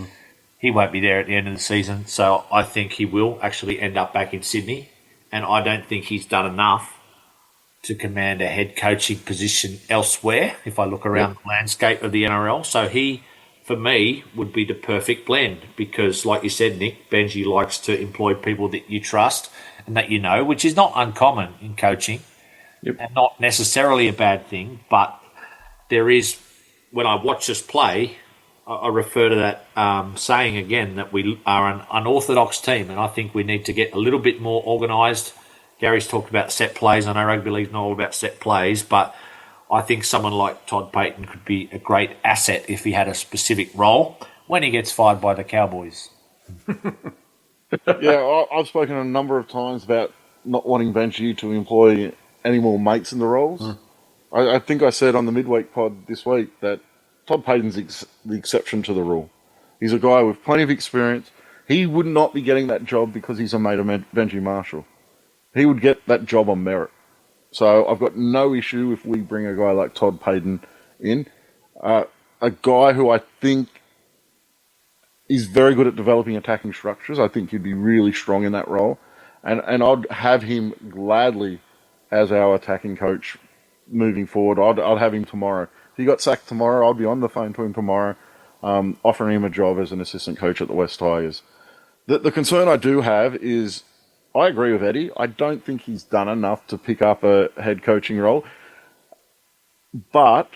He won't be there at the end of the season, so I think he will actually end up back in Sydney. And I don't think he's done enough to command a head coaching position elsewhere, if I look around the landscape of the NRL. So he, for me, would be the perfect blend because, like you said, Nick, Benji likes to employ people that you trust and that you know, which is not uncommon in coaching and not necessarily a bad thing. But there is, when I watch us play, I refer to that saying again that we are an unorthodox team, and I think we need to get a little bit more organised. Gary's talked about set plays. I know rugby league's not all about set plays, but I think someone like Todd Payton could be a great asset if he had a specific role when he gets fired by the Cowboys. Yeah, I've spoken a number of times about not wanting Benji to employ any more mates in the roles. I think I said on the midweek pod this week that Todd Payton's the exception to the rule. He's a guy with plenty of experience. He would not be getting that job because he's a mate of Benji Marshall. He would get that job on merit. So I've got no issue if we bring a guy like Todd Payton in. A guy who I think is very good at developing attacking structures. I think he'd be really strong in that role. And I'd have him gladly as our attacking coach moving forward. I'd have him tomorrow. he got sacked tomorrow, I'd be on the phone to him tomorrow, offering him a job as an assistant coach at the West Tigers. The concern I do have is, I agree with Eddie. I don't think he's done enough to pick up a head coaching role. But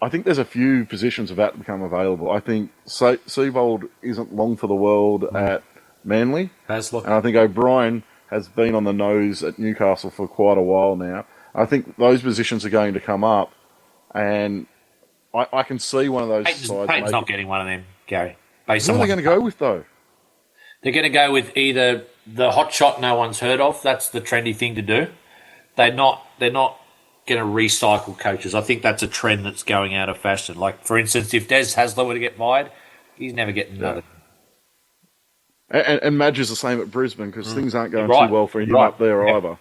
I think there's a few positions about to become available. I think Seibold isn't long for the world at Manly. Hasler. And I think O'Brien has been on the nose at Newcastle for quite a while now. I think those positions are going to come up. And I can see one of those sides. Payton's not getting one of them, Gary. What are they going to go with, though? They're going to go with either the hot shot no one's heard of. That's the trendy thing to do. They're not going to recycle coaches. I think that's a trend that's going out of fashion. Like, for instance, if Des Hasler were to get fired, he's never getting another. And Madge is the same at Brisbane because things aren't going too well for him up there either.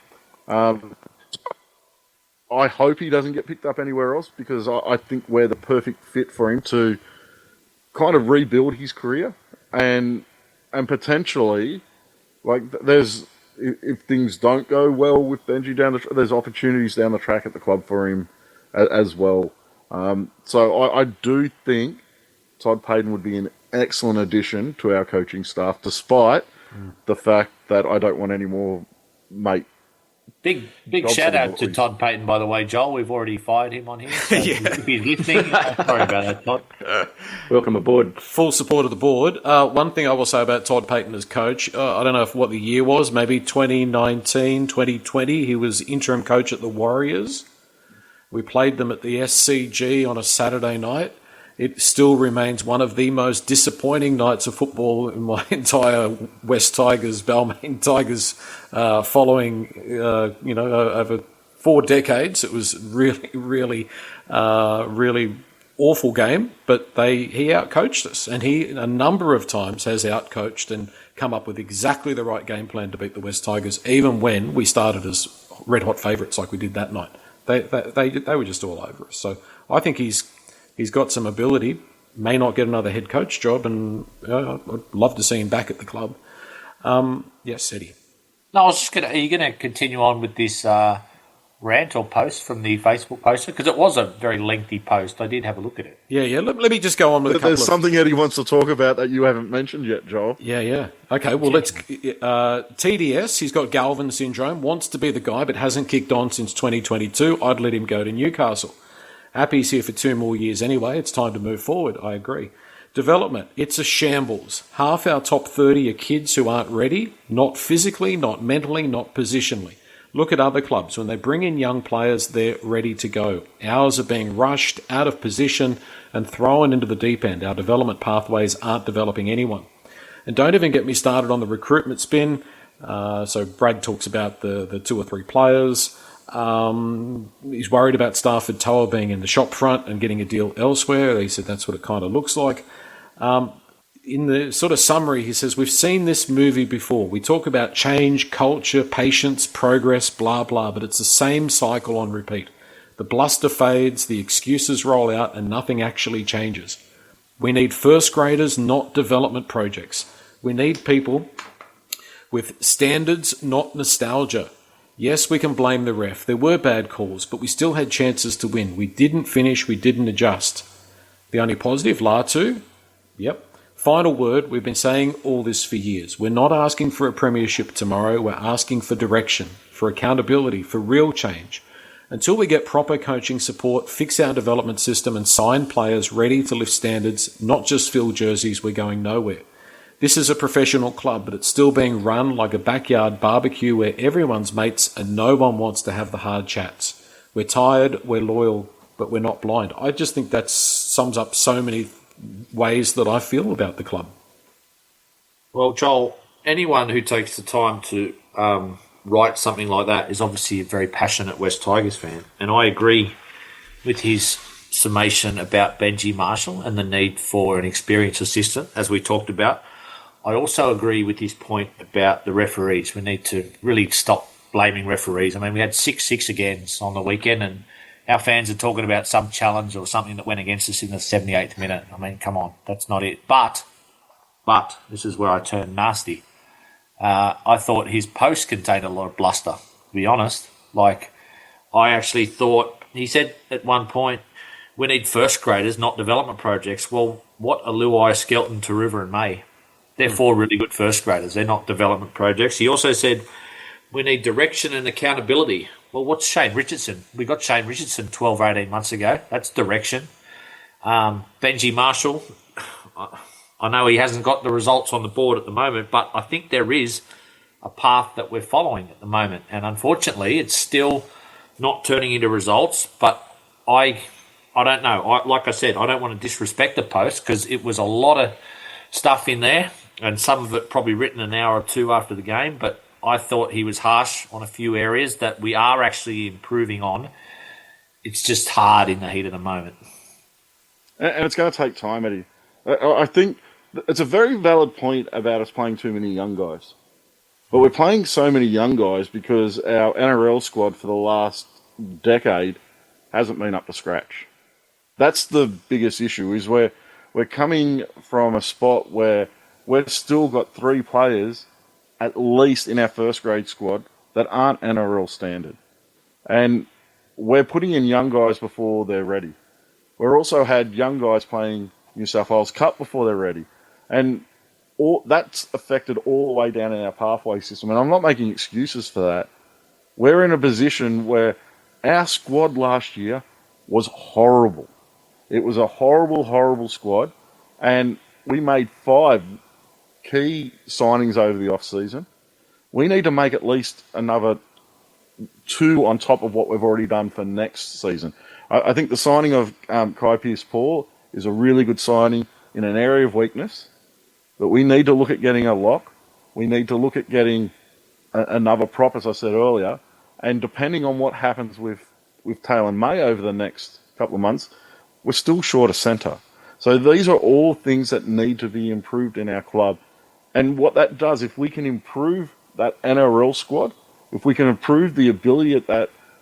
I hope he doesn't get picked up anywhere else because I think we're the perfect fit for him to kind of rebuild his career and potentially, like, if things don't go well with Benji down the track, there's opportunities down the track at the club for him as well. So I do think Todd Payten would be an excellent addition to our coaching staff, despite the fact that I don't want any more mate. Big shout out to Todd Payten, by the way, Joel. We've already fired him on here. So if he's listening, sorry about that, Todd. Welcome aboard. Full support of the board. One thing I will say about Todd Payten as coach, I don't know what the year was, maybe 2019, 2020. He was interim coach at the Warriors. We played them at the SCG on a Saturday night. It still remains one of the most disappointing nights of football in my entire West Tigers, Balmain Tigers following, over 4 decades. It was really, really, really awful game, but he outcoached us. And he, a number of times, has outcoached and come up with exactly the right game plan to beat the West Tigers, even when we started as red-hot favourites like we did that night. They were just all over us. So I think he's got some ability, may not get another head coach job, and I'd love to see him back at the club. Yes, Eddie. No, I was just are you going to continue on with this rant or post from the Facebook poster? Because it was a very lengthy post. I did have a look at it. Yeah. Let me just go on with a couple There's something Eddie wants to talk about that you haven't mentioned yet, Joel. Yeah. Okay, well, let's... TDS, he's got Galvin syndrome, wants to be the guy, but hasn't kicked on since 2022. I'd let him go to Newcastle. Happy he's here for 2 more years anyway. It's time to move forward. I agree. Development. It's a shambles. Half our top 30 are kids who aren't ready, not physically, not mentally, not positionally. Look at other clubs. When they bring in young players, they're ready to go. Ours are being rushed, out of position, and thrown into the deep end. Our development pathways aren't developing anyone. And don't even get me started on the recruitment spin. So Brad talks about the 2 or 3 players. He's worried about Stafford Toa being in the shop front and getting a deal elsewhere. He said that's what it kind of looks like. In the sort of summary, he says, we've seen this movie before. We talk about change, culture, patience, progress, blah, blah, but it's the same cycle on repeat. The bluster fades, the excuses roll out, and nothing actually changes. We need first graders, not development projects. We need people with standards, not nostalgia. Yes, we can blame the ref. There were bad calls, but we still had chances to win. We didn't finish, we didn't adjust. The only positive, Latu. Yep. Final word, we've been saying all this for years. We're not asking for a premiership tomorrow. We're asking for direction, for accountability, for real change. Until we get proper coaching support, fix our development system and sign players ready to lift standards, not just fill jerseys, we're going nowhere. This is a professional club, but it's still being run like a backyard barbecue where everyone's mates and no one wants to have the hard chats. We're tired, we're loyal, but we're not blind. I just think that sums up so many ways that I feel about the club. Well, Joel, anyone who takes the time to write something like that is obviously a very passionate West Tigers fan. And I agree with his summation about Benji Marshall and the need for an experienced assistant, as we talked about. I also agree with his point about the referees. We need to really stop blaming referees. I mean, we had 6 agains on the weekend, and our fans are talking about some challenge or something that went against us in the 78th minute. I mean, come on, that's not it. But this is where I turn nasty. I thought his post contained a lot of bluster, to be honest. Like, I actually thought, he said at one point, we need first graders, not development projects. Well, what are Luai, Skelton, Taruva and May? They're four really good first graders. They're not development projects. He also said we need direction and accountability. Well, what's Shane Richardson? We got Shane Richardson 12 or 18 months ago. That's direction. Benji Marshall, I know he hasn't got the results on the board at the moment, but I think there is a path that we're following at the moment. And unfortunately, it's still not turning into results. But I don't know. Like I said, I don't want to disrespect the post because it was a lot of stuff in there, and some of it probably written an hour or two after the game. But I thought he was harsh on a few areas that we are actually improving on. It's just hard in the heat of the moment. And it's going to take time, Eddie. I think it's a very valid point about us playing too many young guys. But we're playing so many young guys because our NRL squad for the last decade hasn't been up to scratch. That's the biggest issue, is we're coming from a spot where we've still got 3 players, at least in our first grade squad, that aren't NRL standard. And we're putting in young guys before they're ready. We've also had young guys playing New South Wales Cup before they're ready. And that's affected all the way down in our pathway system. And I'm not making excuses for that. We're in a position where our squad last year was horrible. It was a horrible, horrible squad. And we made 5 key signings over the off-season. We need to make at least another 2 on top of what we've already done for next season. I think the signing of Kai Pearce-Paul is a really good signing in an area of weakness. But we need to look at getting a lock. We need to look at getting another prop, as I said earlier. And depending on what happens with Taylor May over the next couple of months, we're still short a centre. So these are all things that need to be improved in our club. And what that does, if we can improve that NRL squad, if we can improve the ability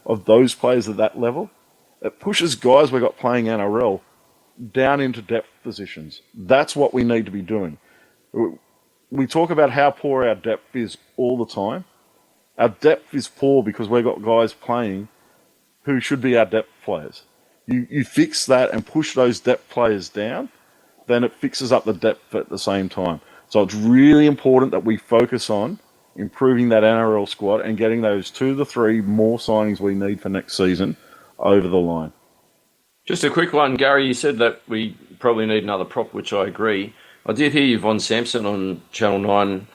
of those players at that level, it pushes guys we've got playing NRL down into depth positions. That's what we need to be doing. We talk about how poor our depth is all the time. Our depth is poor because we've got guys playing who should be our depth players. You fix that and push those depth players down, then it fixes up the depth at the same time. So it's really important that we focus on improving that NRL squad and getting those 2 to 3 more signings we need for next season over the line. Just a quick one, Gary. You said that we probably need another prop, which I agree. I did hear Yvonne Sampson on Channel 9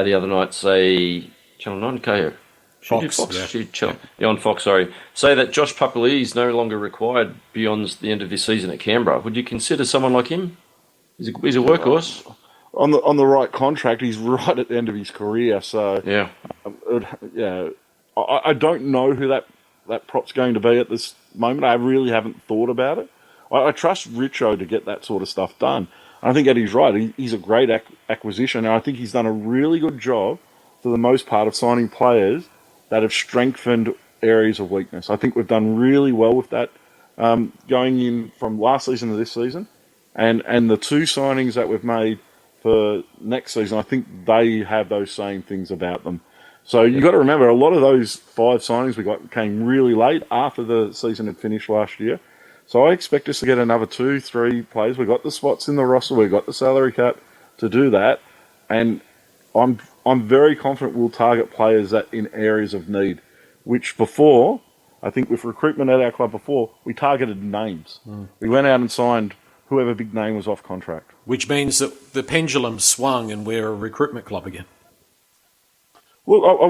the other night say... Channel 9? KO? Fox. On Fox, sorry. Say that Josh Papali'i is no longer required beyond the end of this season at Canberra. Would you consider someone like him? He's a workhorse. On the right contract, he's right at the end of his career. So yeah. I don't know who that prop's going to be at this moment. I really haven't thought about it. I trust Richo to get that sort of stuff done. I think Eddie's right. He's a great acquisition, and I think he's done a really good job, for the most part, of signing players that have strengthened areas of weakness. I think we've done really well with that going in from last season to this season. And the 2 signings that we've made for next season, I think they have those same things about them. So you've got to remember, a lot of those 5 signings we got came really late after the season had finished last year. So I expect us to get another 2, 3 players. We've got the spots in the roster. We've got the salary cap to do that. And I'm very confident we'll target players that in areas of need, which before, I think with recruitment at our club before, we targeted names. We went out and signed whoever big name was off contract. Which means that the pendulum swung and we're a recruitment club again. Well,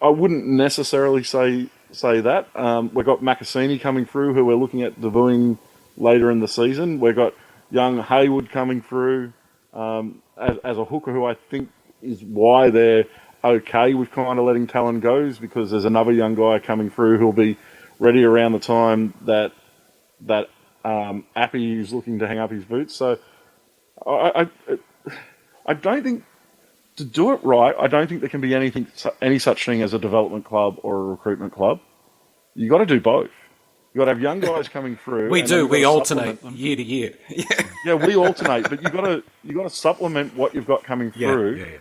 I wouldn't necessarily say that. We've got Makasini coming through, who we're looking at debuting later in the season. We've got young Hayward coming through as a hooker, who I think is why they're okay with kind of letting Talon go, because there's another young guy coming through who'll be ready around the time that Appy is looking to hang up his boots. So I don't think, to do it right, I don't think there can be any such thing as a development club or a recruitment club. You got to do both. You got to have young guys coming through. We alternate year to year. Yeah, we alternate, but you got to supplement what you've got coming through.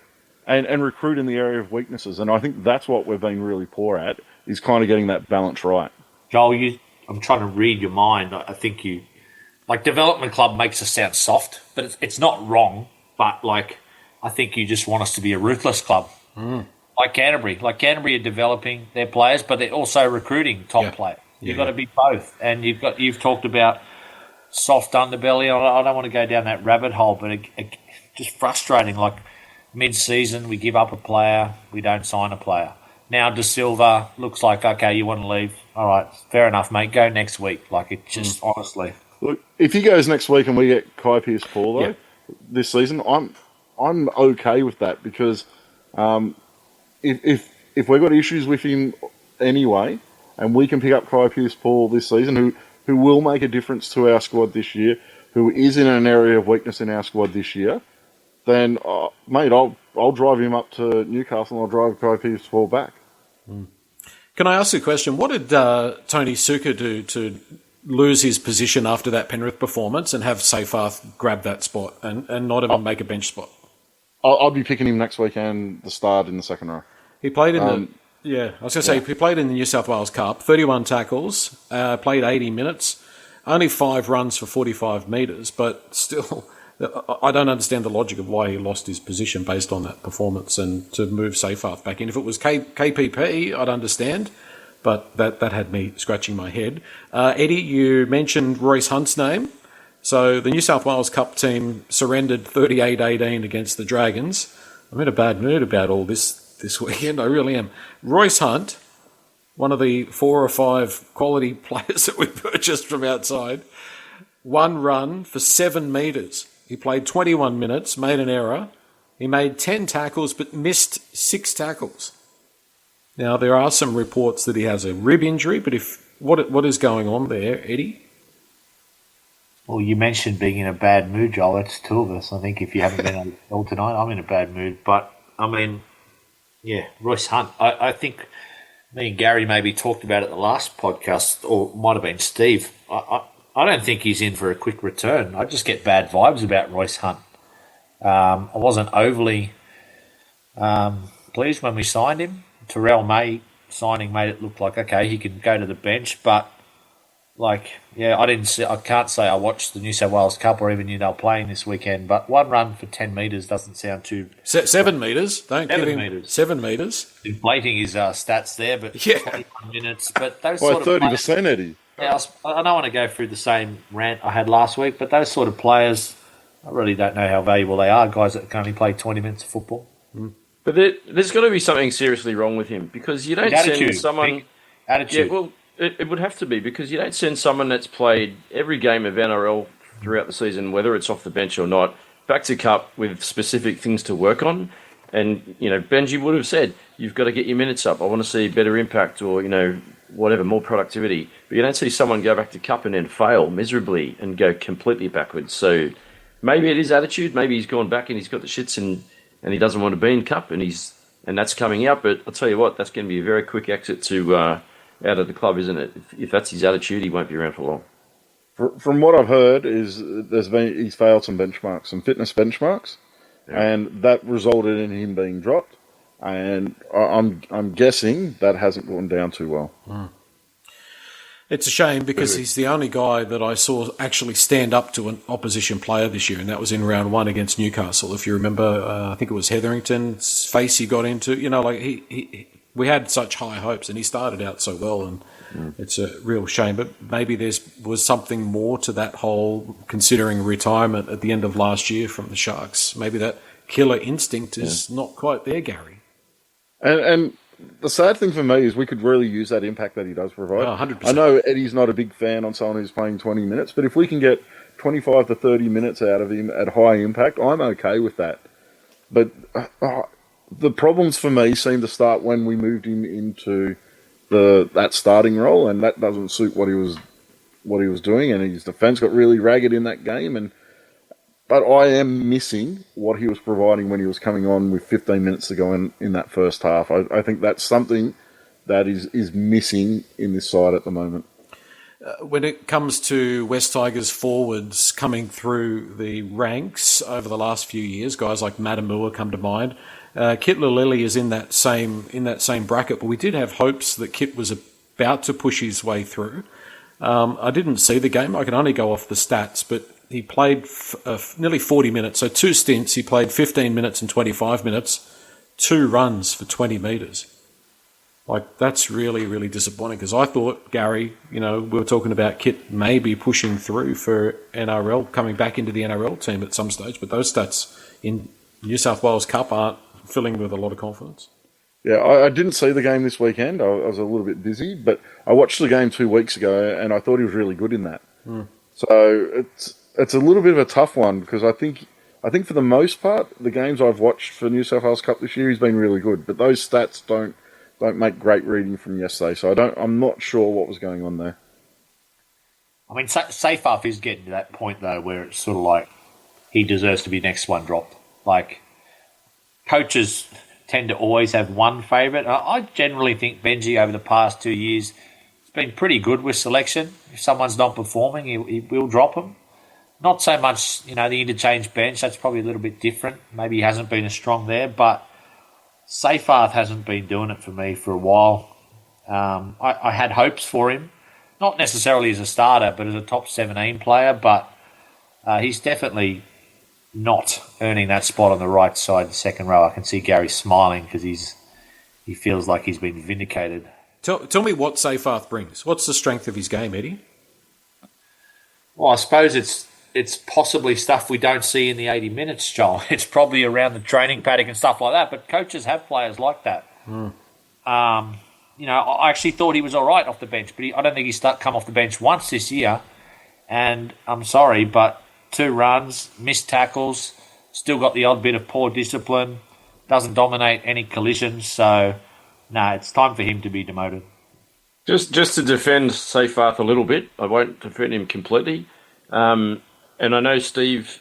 And recruit in the area of weaknesses. And I think that's what we've been really poor at, is kind of getting that balance right. Joel, I'm trying to read your mind. I think you like development club makes us sound soft, but it's not wrong. But like I think you just want us to be a ruthless club, like Canterbury. Like Canterbury are developing their players, but they're also recruiting top players. You've got to be both, and you've talked about soft underbelly. I don't want to go down that rabbit hole, but it just frustrating. Like mid-season, we give up a player, we don't sign a player. Now De Silva looks like, okay, you want to leave. All right, fair enough, mate. Go next week. Like it just honestly. Look, if he goes next week and we get Kai Pearce-Paul this season, I'm okay with that because if we've got issues with him anyway, and we can pick up Kai Pearce-Paul this season, who will make a difference to our squad this year, who is in an area of weakness in our squad this year, then, mate, I'll drive him up to Newcastle and I'll drive Kai Pearce-Paul back. Can I ask you a question? What did Tony Suka do to lose his position after that Penrith performance and have Seyfarth grab that spot and not even make a bench spot? I'll be picking him next weekend, the start in the second row. He played in I was going to say, he played in the New South Wales Cup, 31 tackles, played 80 minutes, only 5 runs for 45 metres, but still, I don't understand the logic of why he lost his position based on that performance and to move Seyfarth back in. If it was KPP, I'd understand, but that had me scratching my head. Eddie, you mentioned Royce Hunt's name. So the New South Wales Cup team surrendered 38-18 against the Dragons. I'm in a bad mood about all this weekend, I really am. Royce Hunt, one of the 4 or 5 quality players that we purchased from outside, 1 run for 7 metres. He played 21 minutes, made an error. He made 10 tackles but missed 6 tackles. Now, there are some reports that he has a rib injury, but what is going on there, Eddie? Well, you mentioned being in a bad mood, Joel. That's 2 of us. I think if you haven't been on the call tonight, I'm in a bad mood. But, I mean, yeah, Royce Hunt. I think me and Gary maybe talked about it the last podcast, or it might have been Steve. I don't think he's in for a quick return. I just get bad vibes about Royce Hunt. I wasn't overly pleased when we signed him. Terrell May signing made it look like, okay, he can go to the bench, but I can't say I watched the New South Wales Cup or even knew they were playing this weekend, but 1 run for 10 metres doesn't sound too... 7 metres, don't 7 kid him. metres. 7 metres. Inflating his stats there, but 21 minutes. But those By sort of 30%, players, Eddie. Yeah, I don't want to go through the same rant I had last week, but those sort of players, I really don't know how valuable they are, guys that can only play 20 minutes of football. But there's got to be something seriously wrong with him because you don't send someone... Attitude. Yeah, well, it would have to be because you don't send someone that's played every game of NRL throughout the season, whether it's off the bench or not, back to Cup with specific things to work on. And, Benji would have said, you've got to get your minutes up. I want to see better impact or, whatever, more productivity. But you don't see someone go back to Cup and then fail miserably and go completely backwards. So maybe it is attitude. Maybe he's gone back and he's got the shits and he doesn't want to be in Cup and that's coming out. But I'll tell you what, that's going to be a very quick exit to out of the club, isn't it? If that's his attitude, he won't be around for long. From what I've heard, is he's failed some benchmarks, some fitness benchmarks, and that resulted in him being dropped. And I'm guessing that hasn't gone down too well. It's a shame because he's the only guy that I saw actually stand up to an opposition player this year, and that was in round 1 against Newcastle. If you remember, I think it was Hetherington's face he got into. We had such high hopes, and he started out so well, and it's a real shame. But maybe there was something more to that whole considering retirement at the end of last year from the Sharks. Maybe that killer instinct is not quite there, Gary. And the sad thing for me is we could really use that impact that he does provide. 100%. I know Eddie's not a big fan on someone who's playing 20 minutes, but if we can get 25 to 30 minutes out of him at high impact, I'm okay with that. But the problems for me seem to start when we moved him into that starting role, and that doesn't suit what he was doing, and his defence got really ragged in that game. But I am missing what he was providing when he was coming on with 15 minutes to go in that first half. I think that's something that is missing in this side at the moment. When it comes to West Tigers forwards coming through the ranks over the last few years, guys like Matamua come to mind. Kit Lilly is in that same bracket, but we did have hopes that Kit was about to push his way through. I didn't see the game. I can only go off the stats, but he played nearly 40 minutes. So 2 stints, he played 15 minutes and 25 minutes, 2 runs for 20 metres. Like, that's really, really disappointing because I thought Gary, we were talking about Kit maybe pushing through for NRL, coming back into the NRL team at some stage, but those stats in New South Wales Cup aren't filling with a lot of confidence. Yeah, I didn't see the game this weekend. I was a little bit busy, but I watched the game 2 weeks ago and I thought he was really good in that. So it's a little bit of a tough one because I think for the most part, the games I've watched for New South Wales Cup this year, he's been really good, but those stats don't make great reading from yesterday, so I'm not sure what was going on there. I mean, Seyfarth is getting to that point, though, where it's sort of like he deserves to be next one dropped. Like, coaches tend to always have one favourite. I generally think Benji, over the past 2 years, has been pretty good with selection. If someone's not performing, he will drop them. Not so much, the interchange bench. That's probably a little bit different. Maybe he hasn't been as strong there, but Seyfarth hasn't been doing it for me for a while. I had hopes for him, not necessarily as a starter, but as a top 17 player, but he's definitely not earning that spot on the right side, the second row. I can see Gary smiling because he feels like he's been vindicated. Tell me what Seyfarth brings. What's the strength of his game, Eddie? Well, I suppose it's possibly stuff we don't see in the 80 minutes, Joel. It's probably around the training paddock and stuff like that, but coaches have players like that. I actually thought he was all right off the bench, but I don't think he's come off the bench once this year, and I'm sorry, but 2 runs, missed tackles, still got the odd bit of poor discipline, doesn't dominate any collisions, so it's time for him to be demoted. Just to defend Seyfarth a little bit, I won't defend him completely. And I know Steve's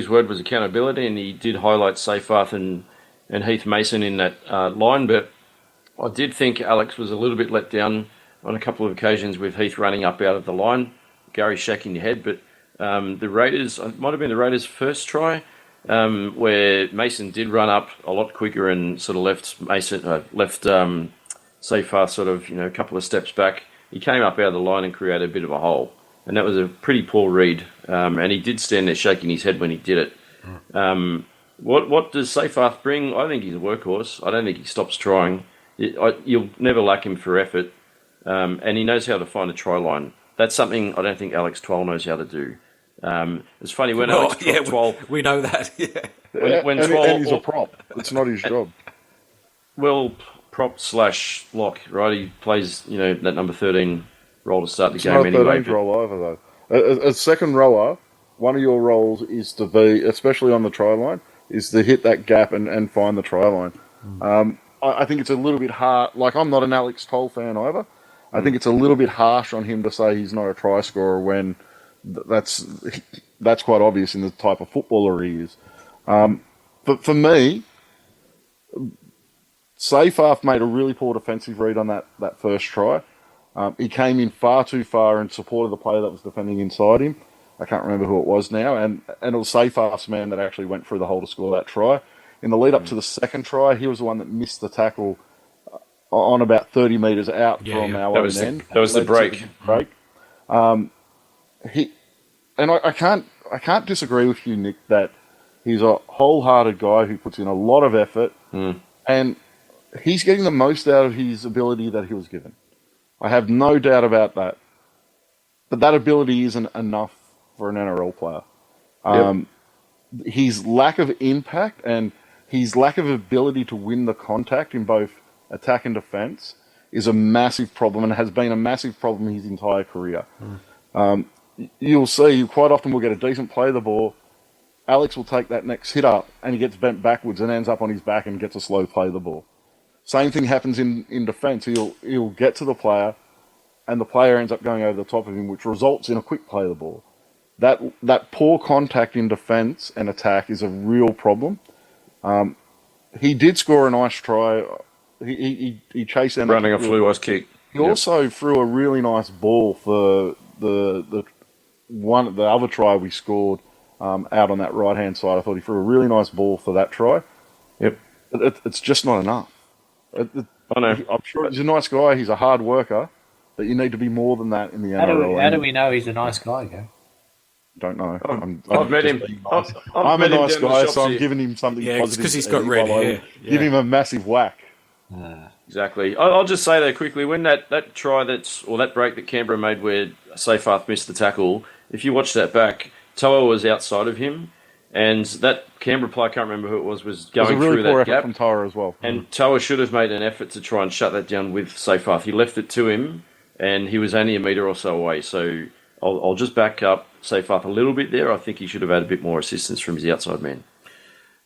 word was accountability, and he did highlight Seyfarth and Heath Mason in that line, but I did think Alex was a little bit let down on a couple of occasions with Heath running up out of the line. Gary shaking your head, but the Raiders, it might have been the Raiders' first try, where Mason did run up a lot quicker and sort of left Seyfarth sort of, a couple of steps back. He came up out of the line and created a bit of a hole. And that was a pretty poor read. And he did stand there shaking his head when he did it. What does Seyfarth bring? I think he's a workhorse. I don't think he stops trying. You'll never lack him for effort. And he knows how to find a try line. That's something I don't think Alex Twal knows how to do. It's funny when Alex Twal... We know that, yeah. When and Twal, he's a prop. It's not his job. Well, prop/lock, right? He plays, that number 13 role to start the It's game not anyway. 13's role either, though. A second rower, one of your roles is to be, especially on the try line, is to hit that gap and find the try line. I think it's a little bit hard. Like, I'm not an Alex Toll fan either. I think it's a little bit harsh on him to say he's not a try scorer when that's quite obvious in the type of footballer he is. But for me, Seyfarth made a really poor defensive read on that first try. He came in far too far and supported the player that was defending inside him. I can't remember who it was now. And it was Seyfarth's man that actually went through the hole to score that try. In the lead up to the second try, he was the one that missed the tackle on about 30 metres out from our own end. That was the break. I can't disagree with you, Nick, that he's a wholehearted guy who puts in a lot of effort, and he's getting the most out of his ability that he was given. I have no doubt about that. But that ability isn't enough for an NRL player. His lack of impact and his lack of ability to win the contact in both attack and defence is a massive problem and has been a massive problem his entire career. You'll see, quite often we'll get a decent play of the ball, Alex will take that next hit up and he gets bent backwards and ends up on his back and gets a slow play of the ball. Same thing happens in defence. He'll get to the player and the player ends up going over the top of him, which results in a quick play of the ball. That poor contact in defence and attack is a real problem. He did score a nice try. He chased down running a fluice kick. He also threw a really nice ball for the other try we scored out on that right hand side. I thought he threw a really nice ball for that try. Yep, it's just not enough. I know. I'm sure he's a nice guy. He's a hard worker, that you need to be more than that in the How NRL. do we know he's a nice guy, Gary? Don't know. I've met just him. being nice. I've I'm a met him nice down the guy, shops so I'm here. giving him something Yeah, it's positive. 'cause he's to got eat red while I hair. Give Yeah. him a massive whack. Exactly. I'll just say though quickly, when that try that break that Canberra made where Seyfarth missed the tackle, if you watch that back, Toa was outside of him, and that Canberra player, I can't remember who it was It was a going really through poor that effort gap. from Tara as well. And Toa should have made an effort to try and shut that down with Seyfarth. He left it to him, and he was only a metre or so away. So I'll just back up Seyfarth a little bit there. I think he should have had a bit more assistance from his outside man.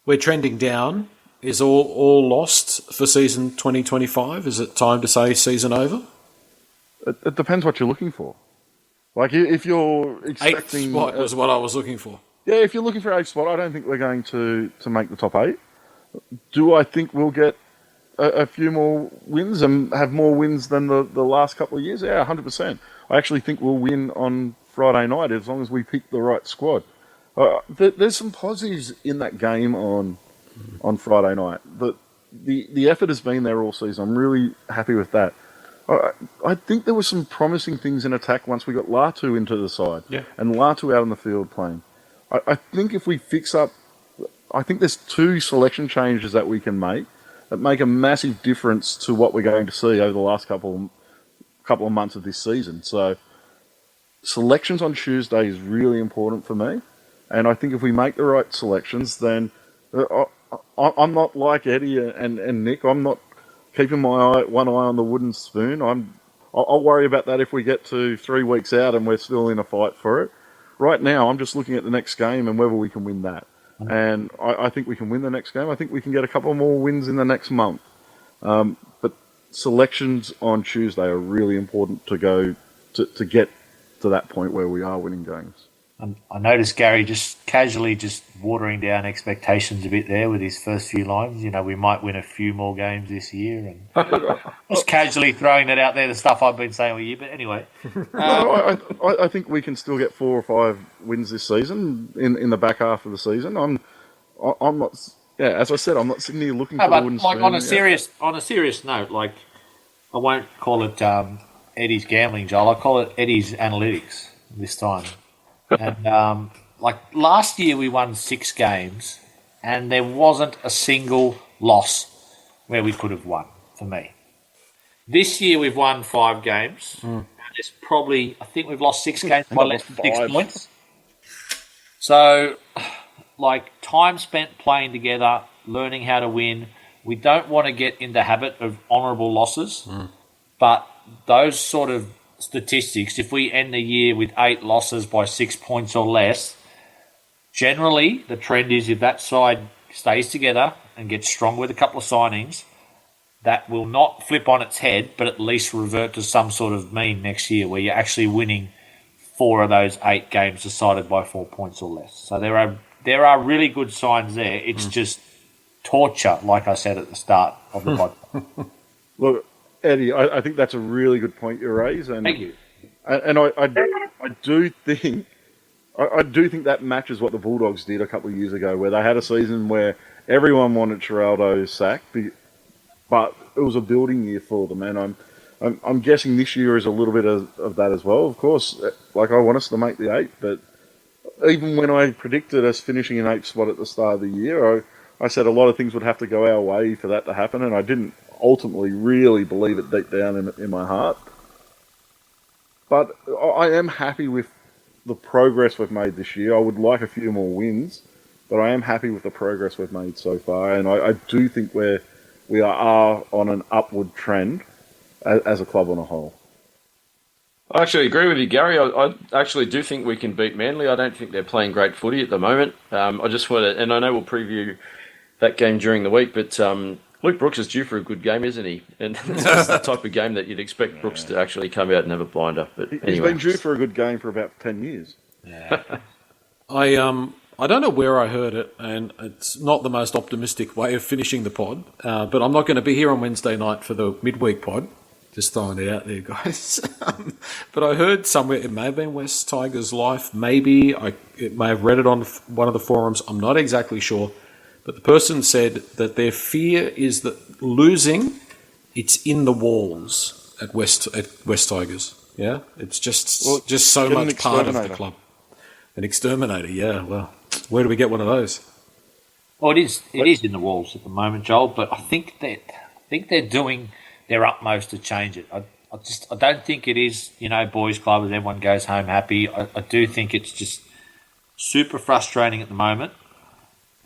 We're trending down. Is all lost for season 2025? Is it time to say season over? It depends what you're looking for. Like if you're Eighth expecting, spot was what I was looking for. yeah, if you're looking for eighth spot, I don't think we're going to make the top 8. Do I think we'll get a few more wins and have more wins than the last couple of years? Yeah, 100%. I actually think we'll win on Friday night as long as we pick the right squad. There's some positives in that game on Friday night. The effort has been there all season. I'm really happy with that. I think there were some promising things in attack once we got Latu into the side and Latu out on the field playing. I think if we fix up, I think there's 2 selection changes that we can make that make a massive difference to what we're going to see over the last couple of months of this season. So selections on Tuesday is really important for me. And I think if we make the right selections, then I'm not like Eddie and Nick. I'm not keeping one eye on the wooden spoon. I'll worry about that if we get to 3 weeks out and we're still in a fight for it. Right now, I'm just looking at the next game and whether we can win that. And I think we can win the next game. I think we can get a couple more wins in the next month. But selections on Tuesday are really important to go to get to that point where we are winning games. I noticed Gary just casually just watering down expectations a bit there with his first few lines. You know, we might win a few more games this year, and just casually throwing that out there, the stuff I've been saying all year. But anyway, No, I think we can still get 4 or 5 wins this season in the back half of the season. I'm not. Yeah, as I said, I'm not sitting here looking for the but wooden like spoon. on a serious note, like I won't call it Eddie's gambling, Joel. I call it Eddie's analytics this time. And like last year, we won 6 games, and there wasn't a single loss where we could have won. For me, this year we've won 5 games. And it's probably I think we've lost 6 games by less than 6 points. So, like time spent playing together, learning how to win. We don't want to get in the habit of honourable losses, but those sort of statistics, if we end the year with 8 losses by 6 points or less, generally the trend is if that side stays together and gets strong with a couple of signings, that will not flip on its head, but at least revert to some sort of mean next year where you're actually winning 4 of those 8 games decided by 4 points or less. So there are really good signs there. It's just torture, like I said at the start of the podcast. Look, Eddie, I think that's a really good point you raise, and Thank you. And I do think that matches what the Bulldogs did a couple of years ago, where they had a season where everyone wanted Geraldo sacked, but it was a building year for them, and I'm guessing this year is a little bit of that as well. Of course, like I want us to make the 8, but even when I predicted us finishing in 8th spot at the start of the year, I said a lot of things would have to go our way for that to happen, and I didn't ultimately really believe it deep down in my heart. But I am happy with the progress we've made this year. I would like a few more wins, but I am happy with the progress we've made so far, and I do think we are on an upward trend as a club on a whole. I actually agree with you, Gary. I actually do think we can beat Manly. I don't think they're playing great footy at the moment. I just want to, and I know we'll preview that game during the week, but Luke Brooks is due for a good game, isn't he? And that's the type of game that you'd expect Brooks to actually come out and have a blinder. But He's anyway. been due for a good game for about 10 years. I don't know where I heard it, and it's not the most optimistic way of finishing the pod, but I'm not going to be here on Wednesday night for the midweek pod. Just throwing it out there, guys. But I heard somewhere, it may have been West Tigers Life, maybe, it may have read it on one of the forums, I'm not exactly sure, but the person said that their fear is that losing, it's in the walls. at West Tigers. Yeah, it's just so get an much part of the exterminator. club. An exterminator, yeah. Well, where do we get one of those? Well, it is in the walls at the moment, Joel. But I think they're doing their utmost to change it. I don't think it is, boys' club as everyone goes home happy. I do think it's just super frustrating at the moment.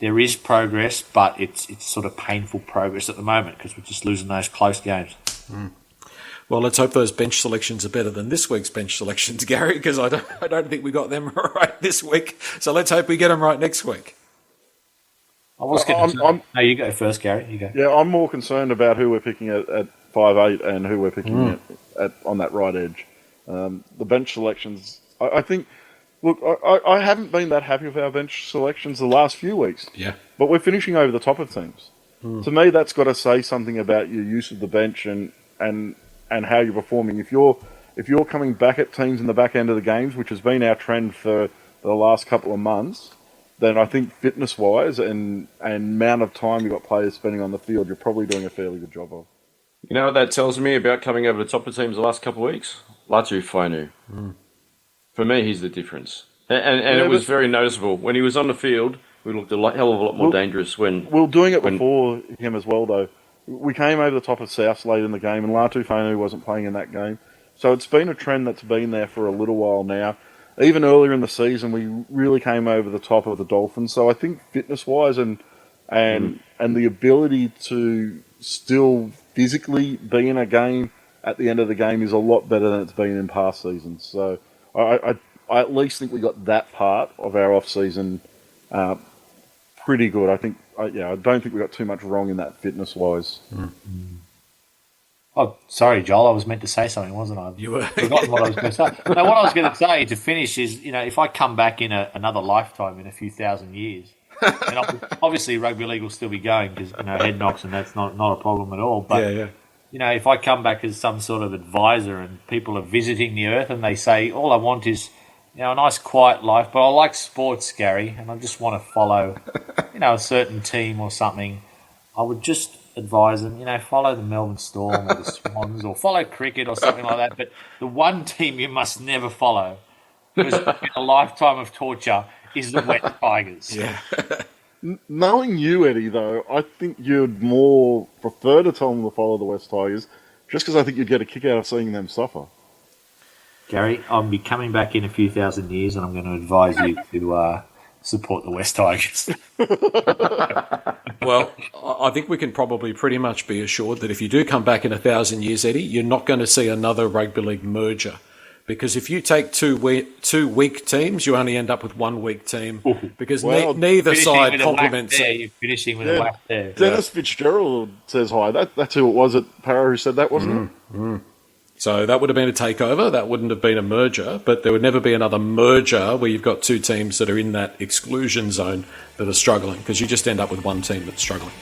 There is progress, but it's sort of painful progress at the moment because we're just losing those close games. Well, let's hope those bench selections are better than this week's bench selections, Gary, because I don't think we got them right this week. So let's hope we get them right next week. I was going to. No, you go first, Gary. You go. Yeah, I'm more concerned about who we're picking at 5'8" and who we're picking at on that right edge. The bench selections, I think. Look, I haven't been that happy with our bench selections the last few weeks. Yeah. But we're finishing over the top of teams. To me, that's got to say something about your use of the bench and how you're performing. If you're coming back at teams in the back end of the games, which has been our trend for the last couple of months, then I think fitness-wise and amount of time you've got players spending on the field, you're probably doing a fairly good job of. You know what that tells me about coming over the top of teams the last couple of weeks? Latu Fainu. For me, he's the difference. And it was very noticeable. When he was on the field, we looked a hell of a lot more dangerous when... Well, doing it before him as well, though. We came over the top of South late in the game, and Latu Fainu wasn't playing in that game. So it's been a trend that's been there for a little while now. Even earlier in the season, we really came over the top of the Dolphins. So I think fitness-wise and the ability to still physically be in a game at the end of the game is a lot better than it's been in past seasons. So I at least think we got that part of our off-season pretty good. I don't think we got too much wrong in that fitness-wise. Oh, sorry, Joel. I was meant to say something, wasn't I? You were. Forgotten what I was going to say. No, what I was going to say to finish is, if I come back in another lifetime in a few thousand years, and obviously rugby league will still be going because head knocks and that's not a problem at all. But if I come back as some sort of advisor and people are visiting the earth and they say all I want is a nice quiet life, but I like sports, Gary, and I just want to follow a certain team or something, I would just advise them, follow the Melbourne Storm or the Swans or follow cricket or something like that. But the one team you must never follow, because it's been a lifetime of torture, is the West Tigers. Yeah. Knowing you, Eddie, though, I think you'd more prefer to tell them to follow the West Tigers, just because I think you'd get a kick out of seeing them suffer. Gary, I'll be coming back in a few thousand years and I'm going to advise you to support the West Tigers. Well, I think we can probably pretty much be assured that if you do come back in 1,000 years, Eddie, you're not going to see another rugby league merger. Because if you take two weak teams, you only end up with one weak team because neither side complements it. You're finishing with a whack there. Dennis Fitzgerald says hi. That's who it was at Para who said that, wasn't it? So that would have been a takeover. That wouldn't have been a merger, but there would never be another merger where you've got two teams that are in that exclusion zone that are struggling because you just end up with one team that's struggling.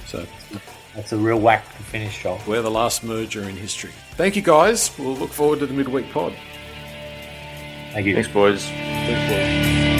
So that's a real whack to finish, Joel. We're the last merger in history. Thank you, guys. We'll look forward to the midweek pod. Thank you. Thanks, boys. Thanks, boys.